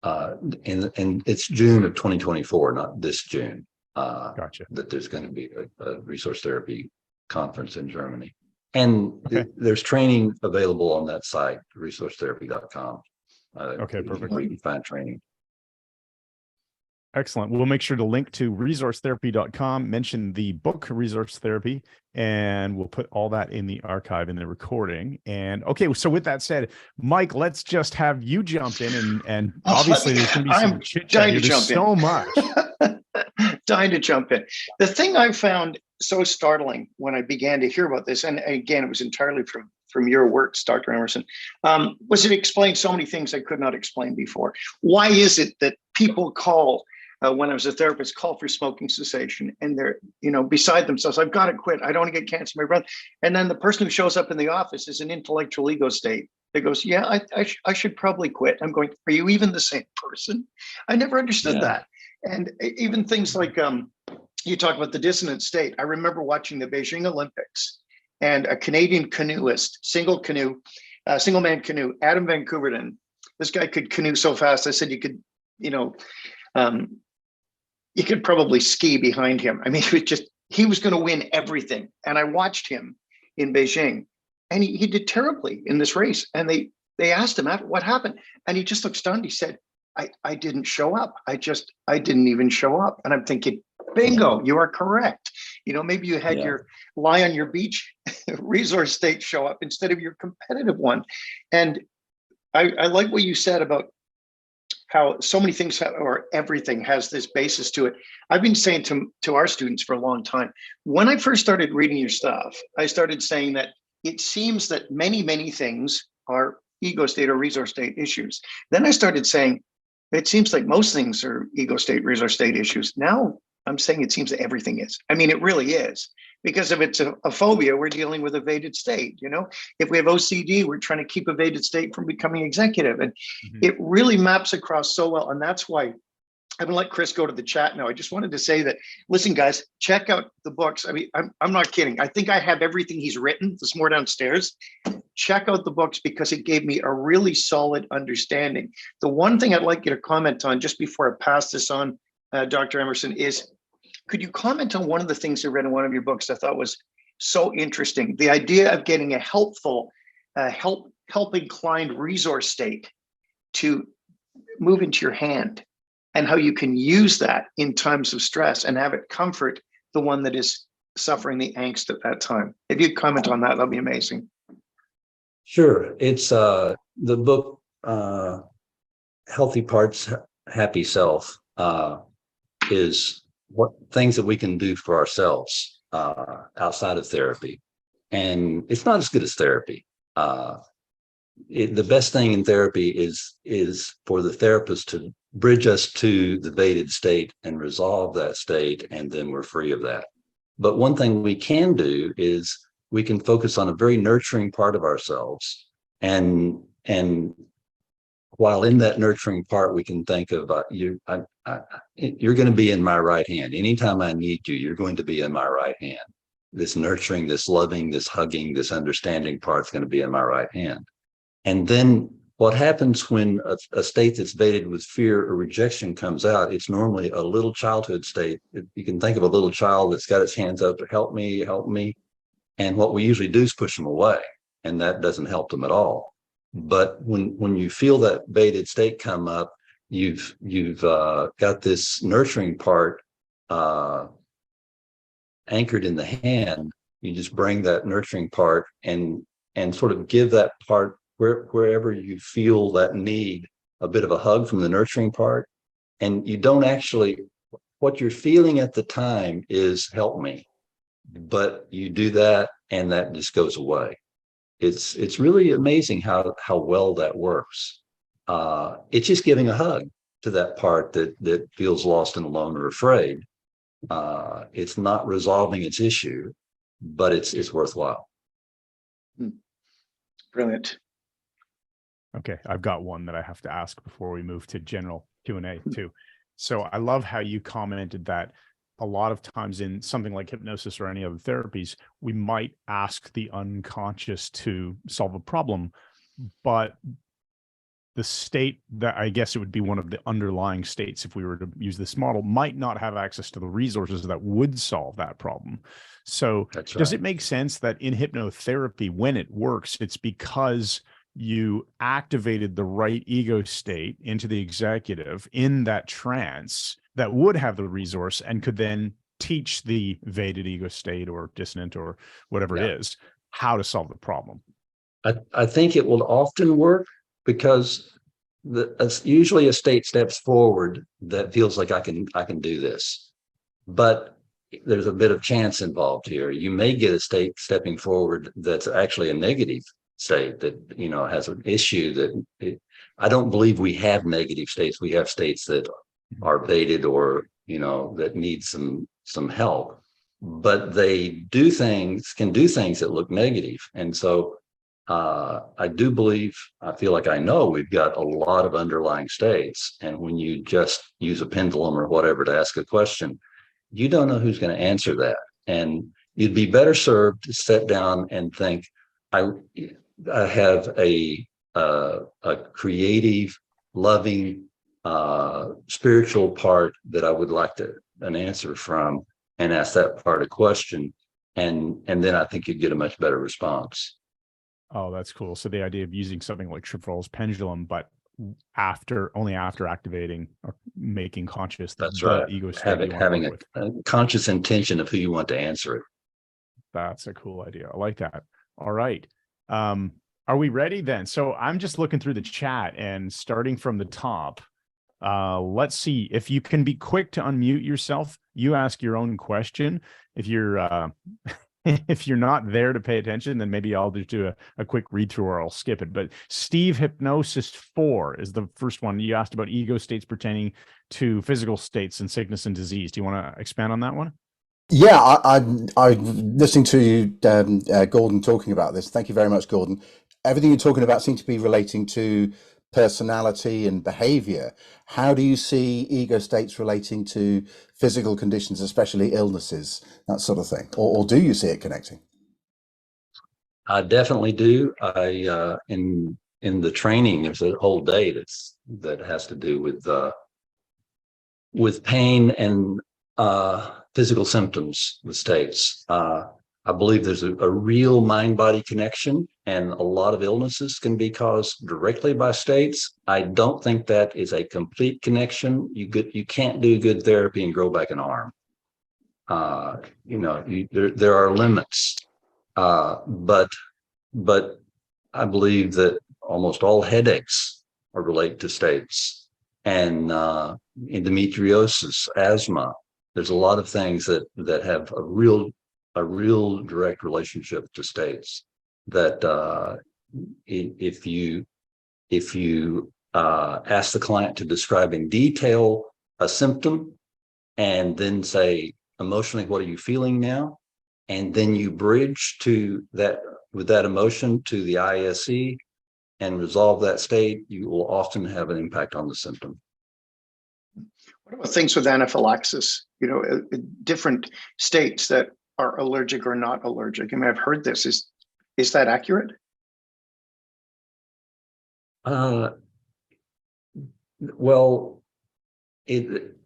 And it's June of 2024, not this June. Gotcha. That there's going to be a resource therapy conference in Germany. And okay. There's training available on that site, resourcetherapy.com. Okay, perfect. Where you can find training. Excellent. We'll make sure to link to resourcetherapy.com, mention the book Resource Therapy, and we'll put all that in the archive in the recording. And okay, so with that said, Mike, let's just have you jump in and obviously there's going to be some chit chat here. There's so much. Dying to jump in. The thing I found so startling when I began to hear about this, and again, it was entirely from your works, Dr. Emerson, was it explained so many things I could not explain before. Why is it that people call, when I was a therapist, call for smoking cessation, and they're, beside themselves, I've got to quit. I don't want to get cancer in my breath. And then the person who shows up in the office is an intellectual ego state that goes, yeah, I should probably quit. I'm going, are you even the same person? I never understood that. And even things like, you talk about the dissonant state. I remember watching the Beijing Olympics, and a Canadian canoeist, single man canoe, Adam Van Couverden. This guy could canoe so fast. I said, you could probably ski behind him. I mean, he was going to win everything. And I watched him in Beijing, and he did terribly in this race. And they asked him after, what happened? And he just looked stunned. He said, I didn't show up. I didn't even show up. And I'm thinking, bingo, you are correct. Maybe you had your lie on your beach resource state show up instead of your competitive one. And I like what you said about how so many things or everything has this basis to it. I've been saying to our students for a long time, when I first started reading your stuff, I started saying that it seems that many, many things are ego state or resource state issues. Then I started saying, it seems like most things are ego state, resource state issues. Now I'm saying it seems that everything is. I mean, it really is. Because if it's a phobia, we're dealing with evaded state. If we have OCD, we're trying to keep evaded state from becoming executive. And it really maps across so well. And that's why I'm gonna let Chris go to the chat now. I just wanted to say that, listen, guys, check out the books. I mean, I'm not kidding. I think I have everything he's written. There's more downstairs. Check out the books because it gave me a really solid understanding. The one thing I'd like you to comment on just before I pass this on, Dr. Emerson, is could you comment on one of the things I read in one of your books I thought was so interesting? The idea of getting a helpful, help inclined resource state to move into your hand, and how you can use that in times of stress and have it comfort the one that is suffering the angst at that time. If you comment on that, that'd be amazing. Sure. It's the book, Healthy Parts, Happy Self, is what things that we can do for ourselves outside of therapy. And it's not as good as therapy. The best thing in therapy is for the therapist to bridge us to the evaded state and resolve that state, and then we're free of that. But one thing we can do is we can focus on a very nurturing part of ourselves, and while in that nurturing part, we can think of you're going to be in my right hand. Anytime I need you, you're going to be in my right hand. This nurturing, this loving, this hugging, this understanding part is going to be in my right hand. And then what happens when a state that's evaded with fear or rejection comes out, it's normally a little childhood state. You can think of a little child that's got its hands up to help me, help me. And what we usually do is push them away, and that doesn't help them at all. But when you feel that evaded state come up, you've got this nurturing part anchored in the hand. You just bring that nurturing part and sort of give that part wherever you feel that need, a bit of a hug from the nurturing part. And you don't actually, what you're feeling at the time is help me, but you do that and that just goes away. It's really amazing how well that works. It's just giving a hug to that part that feels lost and alone or afraid. It's not resolving its issue, but it's worthwhile. Brilliant. Okay, I've got one that I have to ask before we move to general Q&A too. So I love how you commented that a lot of times in something like hypnosis or any other therapies, we might ask the unconscious to solve a problem, but the state that, I guess it would be one of the underlying states, if we were to use this model, might not have access to the resources that would solve that problem. So That's does right. it make sense that in hypnotherapy, when it works, it's because you activated the right ego state into the executive in that trance, that would have the resource and could then teach the evaded ego state or dissonant or whatever it is how to solve the problem. I think it will often work because usually a state steps forward that feels like I can do this, but there's a bit of chance involved here. You may get a state stepping forward that's actually a negative state that, you know, has an issue that I don't believe we have negative states. We have states that are baited or, you know, that need some help, but they can do things that look negative. And so I do believe, I feel like I know we've got a lot of underlying states. And when you just use a pendulum or whatever to ask a question, you don't know who's going to answer that. And you'd be better served to sit down and think, I have a creative, loving, spiritual part that I would like an answer from, and ask that part a question. And then I think you'd get a much better response. Oh, that's cool. So the idea of using something like Triphal's pendulum, but only after activating or making conscious That's the right. ego state Having a conscious intention of who you want to answer it. That's a cool idea. I like that. All right. Are we ready then? So I'm just looking through the chat and starting from the top. Let's see if you can be quick to unmute yourself. You ask your own question. If you're if you're not there to pay attention, then maybe I'll just do a quick read through or I'll skip it. But Steve Hypnosis 4 is the first one. You asked about ego states pertaining to physical states and sickness and disease. Do you want to expand on that one? Yeah, I'm listening to you, Gordon, talking about this. Thank you very much, Gordon. Everything you're talking about seems to be relating to personality and behavior. How do you see ego states relating to physical conditions, especially illnesses, that sort of thing? Or do you see it connecting? I definitely do. In the training, there's a whole day that has to do with pain and physical symptoms, the states. I believe there's a real mind-body connection, and a lot of illnesses can be caused directly by states. I don't think that is a complete connection. You can't do good therapy and grow back an arm. There are limits, but I believe that almost all headaches are related to states, and endometriosis, asthma. There's a lot of things that have a real direct relationship to states. That if you ask the client to describe in detail a symptom, and then say emotionally, what are you feeling now, and then you bridge to that with that emotion to the ISE and resolve that state, you will often have an impact on the symptom. What about things with anaphylaxis? You know, different states that are allergic or not allergic. I mean, I've heard this. Is that accurate? Well,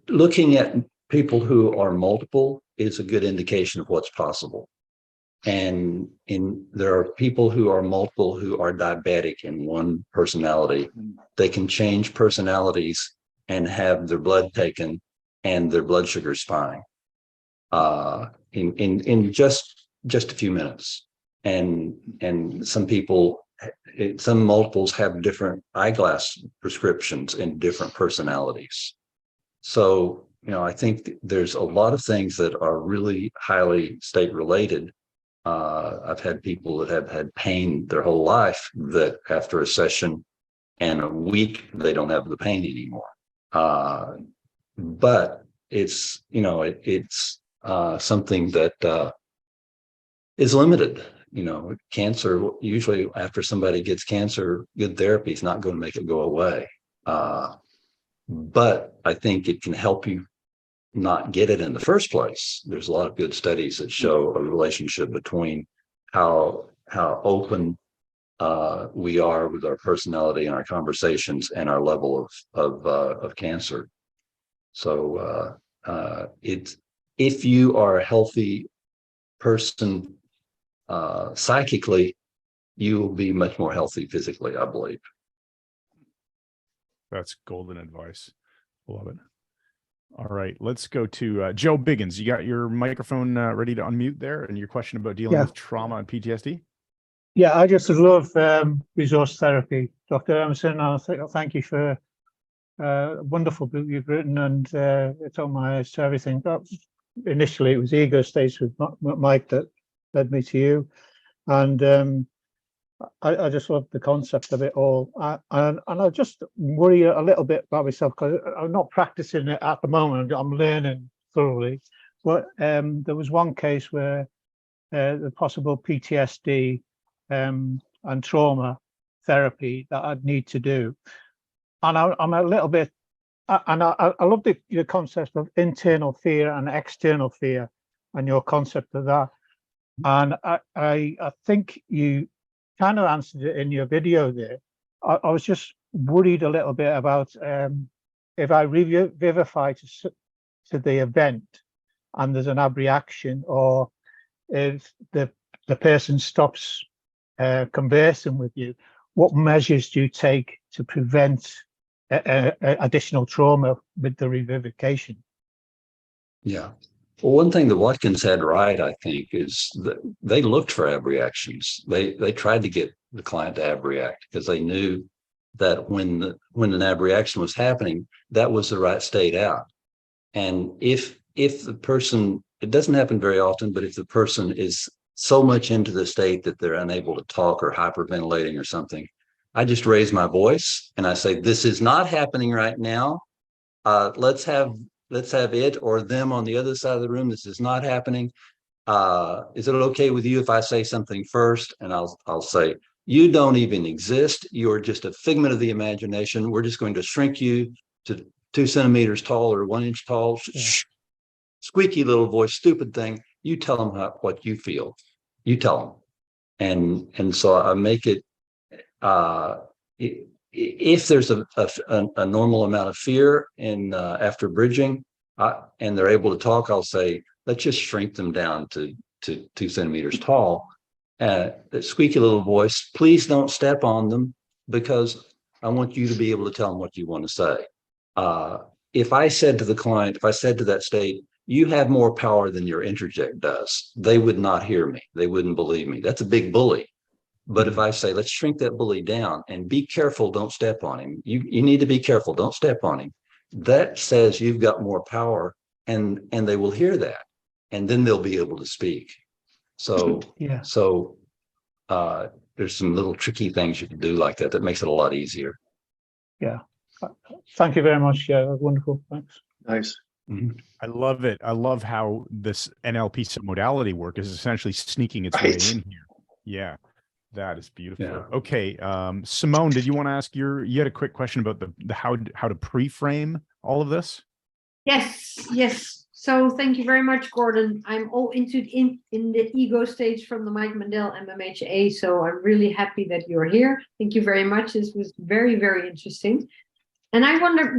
looking at people who are multiple is a good indication of what's possible. And there are people who are multiple who are diabetic in one personality. They can change personalities and have their blood taken and their blood sugar spike in just a few minutes. And some multiples have different eyeglass prescriptions and different personalities. So, I think there's a lot of things that are really highly state related. I've had people that have had pain their whole life that after a session and a week, they don't have the pain anymore. But it's, it's something that is limited. Cancer, usually after somebody gets cancer, good therapy is not going to make it go away. But I think it can help you not get it in the first place. There's a lot of good studies that show a relationship between how open we are with our personality and our conversations and our level of cancer. So if you are a healthy person psychically, you will be much more healthy physically, I believe. That's golden advice. Love it. All right, let's go to Joe Biggins. You got your microphone ready to unmute there, and your question about dealing with trauma and PTSD? Yeah, I just love resource therapy, Dr. Emerson. Thank you for a wonderful book you've written, and it's on my eyes to everything. But initially, it was Ego States with Mike that led me to you, and I just love the concept of it all. And I just worry a little bit about myself because I'm not practicing it at the moment. I'm learning thoroughly. But there was one case where the possible PTSD and trauma therapy that I'd need to do. And I'm a little bit, and I love your concept of internal fear and external fear and your concept of that. And I think you kind of answered it in your video there. I was just worried a little bit about if I revivify to the event and there's an abreaction, or if the person stops conversing with you, what measures do you take to prevent additional trauma with the revivification? Yeah. Well, one thing that Watkins had right, I think, is that they looked for abreactions. They tried to get the client to abreact because they knew that when an abreaction was happening, that was the right state out. And if the person, it doesn't happen very often, but if the person is so much into the state that they're unable to talk or hyperventilating or something, I just raise my voice and I say, "This is not happening right now. Let's have it or them on the other side of the room. This is not happening. Is it okay with you if I say something first?" And I'll say, "You don't even exist. You're just a figment of the imagination. We're just going to shrink you to 2 centimeters tall or 1 inch tall." Shh, squeaky little voice, stupid thing. You tell them what you feel. You tell them. And so I make it, if there's a normal amount of fear in after bridging and they're able to talk, I'll say, let's just shrink them down to 2 centimeters tall. That squeaky little voice, please don't step on them because I want you to be able to tell them what you want to say. If I said to the client, if I said to that state, "You have more power than your interject does," they would not hear me. They wouldn't believe me. That's a big bully. But if I say, let's shrink that bully down and be careful, don't step on him. You need to be careful, don't step on him. That says you've got more power, and they will hear that, and then they'll be able to speak. So Yeah. There's some little tricky things you can do like that makes it a lot easier. Yeah. Thank you very much. Yeah, wonderful. Thanks. Nice. Mm-hmm. I love it. I love how this NLP submodality work is essentially sneaking its way in here. Yeah, that is beautiful. Yeah. Okay, Simone, did you want to ask you had a quick question about the how to pre-frame all of this? Yes. So thank you very much, Gordon. I'm all into in the ego stage from the Mike Mandel MMHA. So I'm really happy that you're here. Thank you very much. This was very, very interesting. And I wonder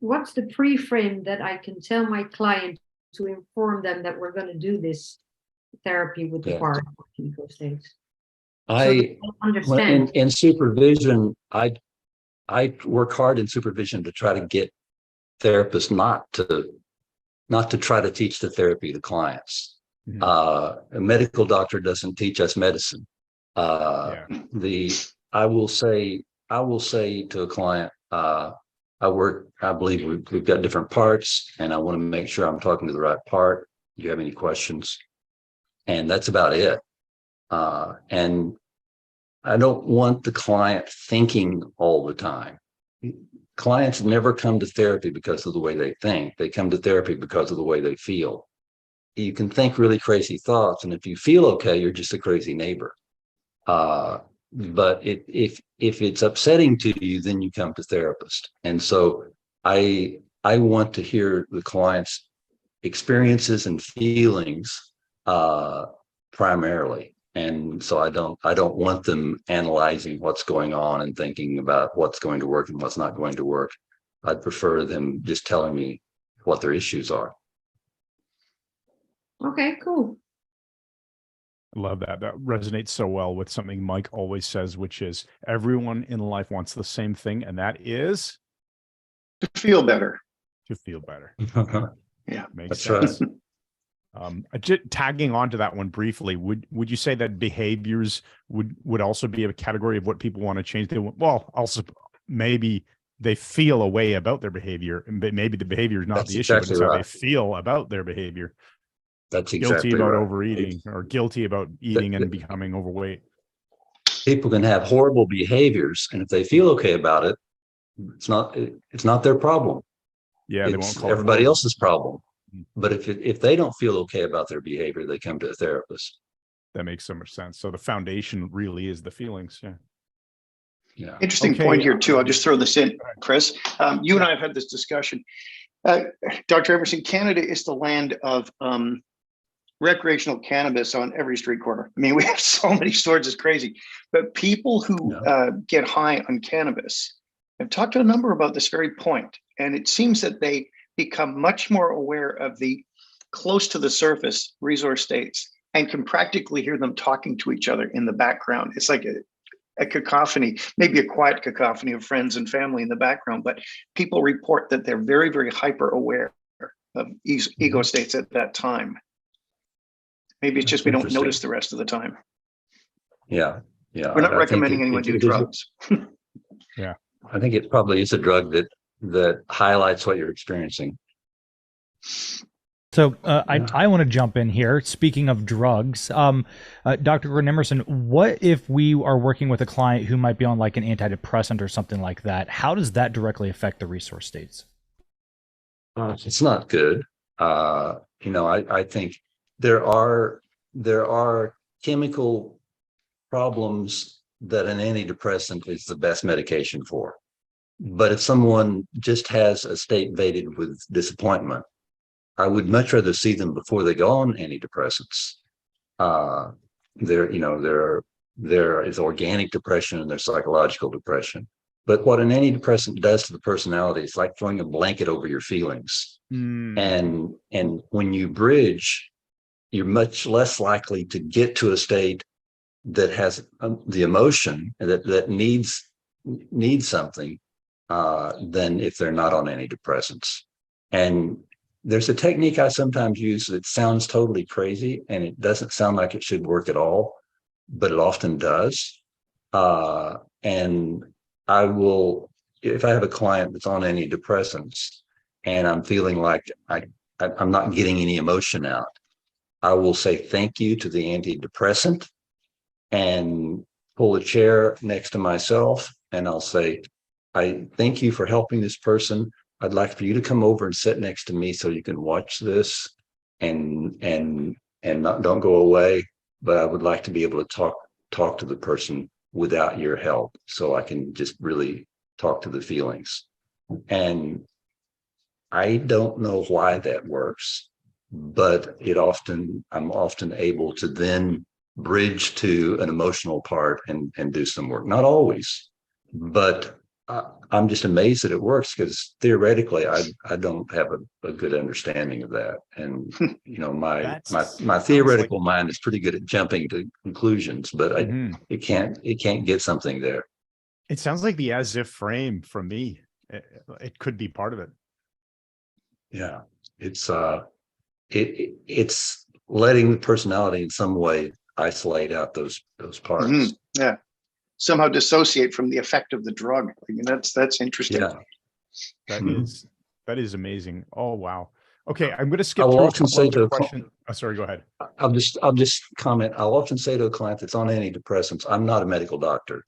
what's the pre-frame that I can tell my client to inform them that we're going to do this therapy with the part of ego states. I understand. In supervision, I work hard in supervision to try to get therapists not to try to teach the therapy to clients. Mm-hmm. A medical doctor doesn't teach us medicine. I will say to a client, I believe we've got different parts, and I want to make sure I'm talking to the right part. Do you have any questions? And that's about it. And I don't want the client thinking all the time. Clients never come to therapy because of the way they think. They come to therapy because of the way they feel. You can think really crazy thoughts, and if you feel okay, you're just a crazy neighbor. But if it's upsetting to you, then you come to therapist. And so I want to hear the client's experiences and feelings primarily. And so I don't want them analyzing what's going on and thinking about what's going to work and what's not going to work. I'd prefer them just telling me what their issues are. Okay, cool. I love that. That resonates so well with something Mike always says, which is everyone in life wants the same thing, and that is to feel better. to feel better. Yeah, Makes That's sense. Tagging on to that one briefly, would you say that behaviors would also be a category of what people want to change? Also maybe they feel a way about their behavior, and maybe the behavior is not That's the issue, but exactly it's how right. they feel about their behavior. That's Guilty exactly about right. overeating, or guilty about eating and becoming overweight. People can have horrible behaviors, and if they feel okay about it, it's not their problem. Yeah, they won't It's call it everybody horrible. else's problem. But if they don't feel okay about their behavior, they come to a therapist. That makes so much sense. So the foundation really is the feelings. Yeah. Yeah. Interesting Okay, point here too. I'll just throw this in, Chris. You and I have had this discussion. Dr. Emerson, Canada is the land of recreational cannabis on every street corner. I mean, we have so many stores, it's crazy. But people who get high on cannabis, I've talked to a number about this very point, and it seems that they become much more aware of the close to the surface resource states and can practically hear them talking to each other in the background. It's like a cacophony, maybe a quiet cacophony of friends and family in the background, but people report that they're very, very hyper aware of ego states at that time. Maybe it's just we don't notice the rest of the time. Yeah. We're not recommending anyone do drugs. Yeah. I think it probably is a drug that highlights what you're experiencing. So I want to jump in here. Speaking of drugs, Dr. Gordon Emmerson, what if we are working with a client who might be on like an antidepressant or something like that? How does that directly affect the resource states? It's not good. I think there are chemical problems that an antidepressant is the best medication for. But if someone just has a state weighted with disappointment, I would much rather see them before they go on antidepressants. There is organic depression and there's psychological depression. But what an antidepressant does to the personality is like throwing a blanket over your feelings. And when you bridge, you're much less likely to get to a state that has the emotion that needs something than if they're not on antidepressants. And there's a technique I sometimes use that sounds totally crazy, and it doesn't sound like it should work at all, but it often does. And I will, if I have a client that's on antidepressants and I'm feeling like I'm not getting any emotion out, I will say thank you to the antidepressant and pull a chair next to myself, and I'll say, I thank you for helping this person. I'd like for you to come over and sit next to me so you can watch this and don't go away. But I would like to be able to talk to the person without your help, so I can just really talk to the feelings. And I don't know why that works, but I'm often able to then bridge to an emotional part and do some work. Not always, but I'm just amazed that it works, because theoretically I don't have a good understanding of that. And my theoretical mind is pretty good at jumping to conclusions, but it can't get something there. It sounds like the as if frame from me. It could be part of it. Yeah, it's letting the personality in some way isolate out those parts. Yeah, somehow dissociate from the effect of the drug. I mean, that's interesting. Yeah, that is amazing. Oh wow. Okay, I'm going to skip I'll through a often couple say of to the a questions. Oh, sorry, go ahead. I'll just comment. I'll often say to a client that's on antidepressants, I'm not a medical doctor,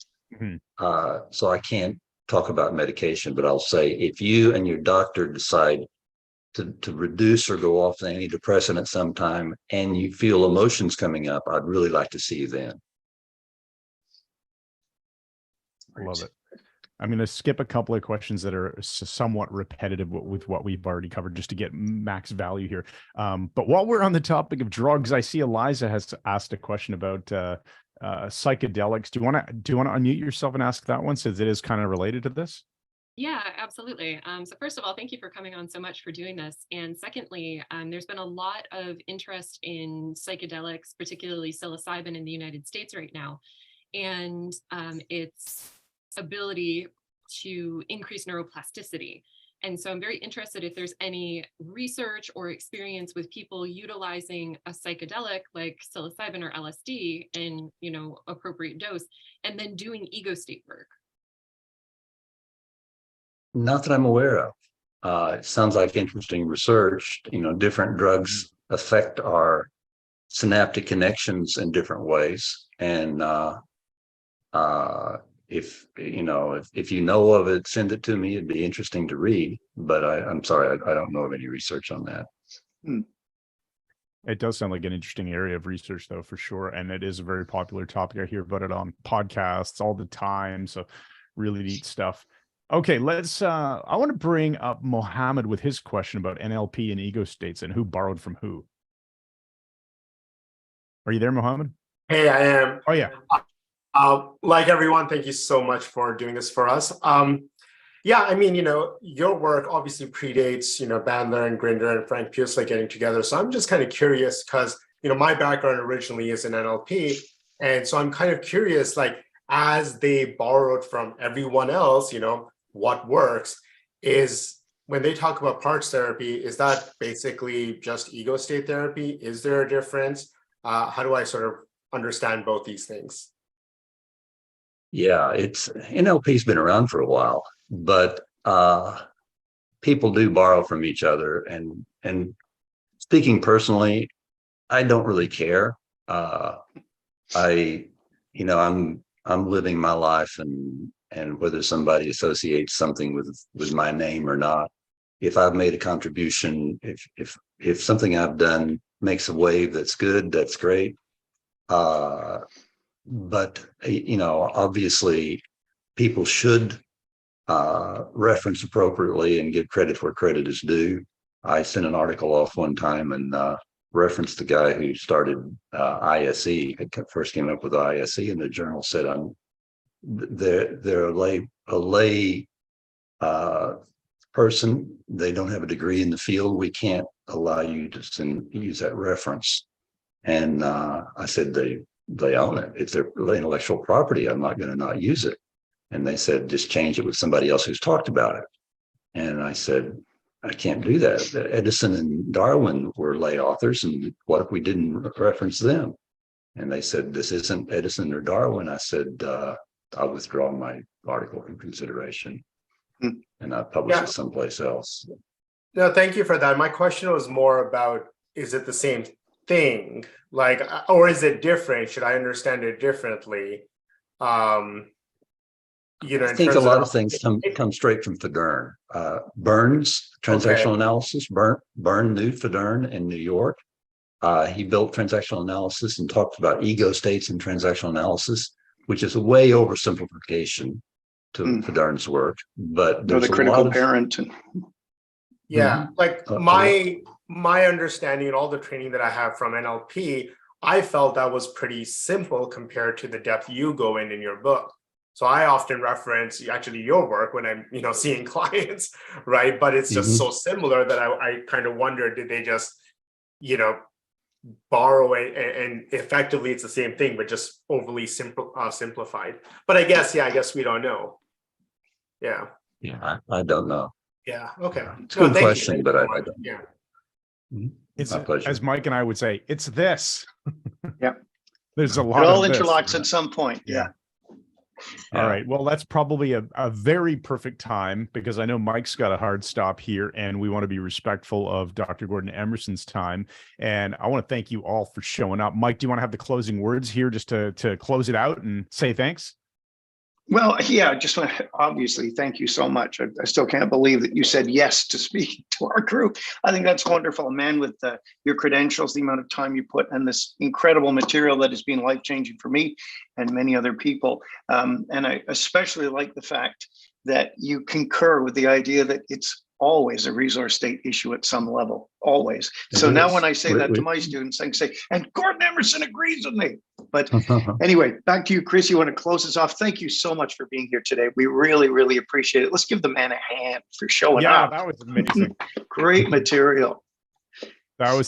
so I can't talk about medication, but I'll say, if you and your doctor decide to reduce or go off the antidepressant at some time and you feel emotions coming up, I'd really like to see you then. Love it. I'm going to skip a couple of questions that are somewhat repetitive with what we've already covered, just to get max value here. But while we're on the topic of drugs, I see Eliza has asked a question about psychedelics. Do you want to unmute yourself and ask that one, since it is kind of related to this? Yeah, absolutely. So first of all, thank you for coming on so much for doing this. And secondly, there's been a lot of interest in psychedelics, particularly psilocybin in the United States right now, and its ability to increase neuroplasticity. And so I'm very interested if there's any research or experience with people utilizing a psychedelic like psilocybin or LSD in, appropriate dose, and then doing ego state work. Not that I'm aware of. It sounds like interesting research. Different drugs affect our synaptic connections in different ways. And if you know of it, send it to me. It'd be interesting to read. But I'm sorry, I don't know of any research on that. It does sound like an interesting area of research, though, for sure. And it is a very popular topic. I hear about it on podcasts all the time. So really neat stuff. Okay, I want to bring up Mohammed with his question about NLP and ego states and who borrowed from who. Are you there, Mohammed? Hey, I am. Oh, yeah. Like everyone, thank you so much for doing this for us. Yeah, I mean, your work obviously predates, Bandler and Grinder and Frank Pusley getting together. So I'm just kind of curious because, my background originally is in NLP. And so I'm kind of curious, like, as they borrowed from everyone else, what works is when they talk about parts therapy, is that basically just ego state therapy? Is there a difference? How do I sort of understand both these things? Yeah, NLP's been around for a while, but people do borrow from each other. And speaking personally, I don't really care. I'm living my life, and whether somebody associates something with my name or not, if I've made a contribution, if something I've done makes a wave that's good, that's great. But obviously people should reference appropriately and give credit where credit is due. I sent an article off one time and referenced the guy who started ISE, first came up with ISE, and the journal said, they're a lay person. They don't have a degree in the field. We can't allow you to use that reference. And I said, they own it. It's their intellectual property. I'm not going to not use it. And they said, just change it with somebody else who's talked about it. And I said, I can't do that. Edison and Darwin were lay authors, and what if we didn't reference them? And they said, this isn't Edison or Darwin. I said, I'll withdraw my article from consideration, and I publish it someplace else. No, thank you for that. My question was more about, is it the same thing? Like, or is it different? Should I understand it differently? I think a lot of things come straight from Federn. Burns, transactional analysis. Byrne knew Federn in New York. He built transactional analysis and talked about ego states in transactional analysis, which is a way oversimplification to Federn's work. But there's the critical parent. Like my understanding and all the training that I have from NLP, I felt that was pretty simple compared to the depth you go in your book. So I often reference actually your work when I'm, seeing clients, right? But it's just so similar that I kind of wonder, did they just, borrow it and effectively it's the same thing, but just overly simplified. But I guess we don't know. Yeah. Yeah, I don't know. Yeah. Okay. It's a good question, but I don't. Yeah. It's my pleasure. As Mike and I would say, it's this. Yep. There's a lot. It all of this. interlocks at some point. Yeah. All right. Well, that's probably a very perfect time, because I know Mike's got a hard stop here and we want to be respectful of Dr. Gordon Emmerson's time. And I want to thank you all for showing up. Mike, do you want to have the closing words here just to close it out and say thanks? Well, yeah, just want to obviously thank you so much. I still can't believe that you said yes to speaking to our group. I think that's wonderful, man, with your credentials, the amount of time you put in this incredible material that has been life-changing for me and many other people. And I especially like the fact that you concur with the idea that it's always a resource state issue at some level, always. So now when I say that to my students, I can say, and Gordon Emmerson agrees with me. But anyway, back to you, Chris. You want to close us off? Thank you so much for being here today. We really, really appreciate it. Let's give the man a hand for showing up. Yeah, that was amazing. Great material.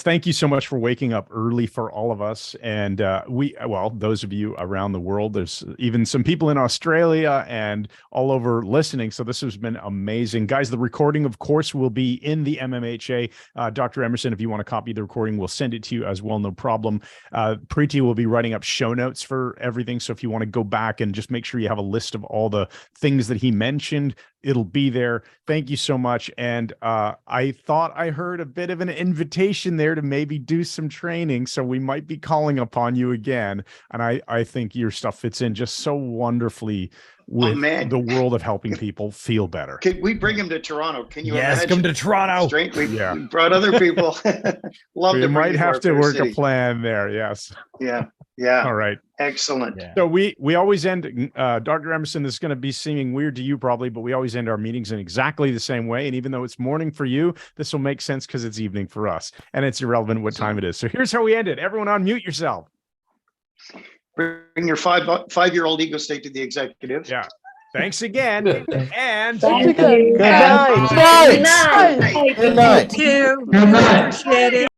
Thank you so much for waking up early for all of us. And those of you around the world, there's even some people in Australia and all over listening. So this has been amazing. Guys, the recording, of course, will be in the MMHA. Dr. Emmerson, if you want to copy the recording, we'll send it to you as well. No problem. Preeti will be writing up show notes for everything. So if you want to go back and just make sure you have a list of all the things that he mentioned, it'll be there. Thank you so much. And I thought I heard a bit of an invitation there to maybe do some training. So we might be calling upon you again. And I think your stuff fits in just so wonderfully with the world of helping people feel better. Could we bring him to Toronto? Can you imagine? Come to Toronto. We brought other people. Love we to might have to work city. A plan there. Yes. Yeah. All right. Excellent. Yeah. So we always end, Dr. Emmerson, this is going to be seeming weird to you probably, but we always end our meetings in exactly the same way. And even though it's morning for you, this will make sense because it's evening for us. And it's irrelevant what time it is. So here's how we end it. Everyone unmute yourself. Bring your five-year-old ego state to the executive. Yeah. Thanks again. And Good night. Good night. Good night. Appreciate it.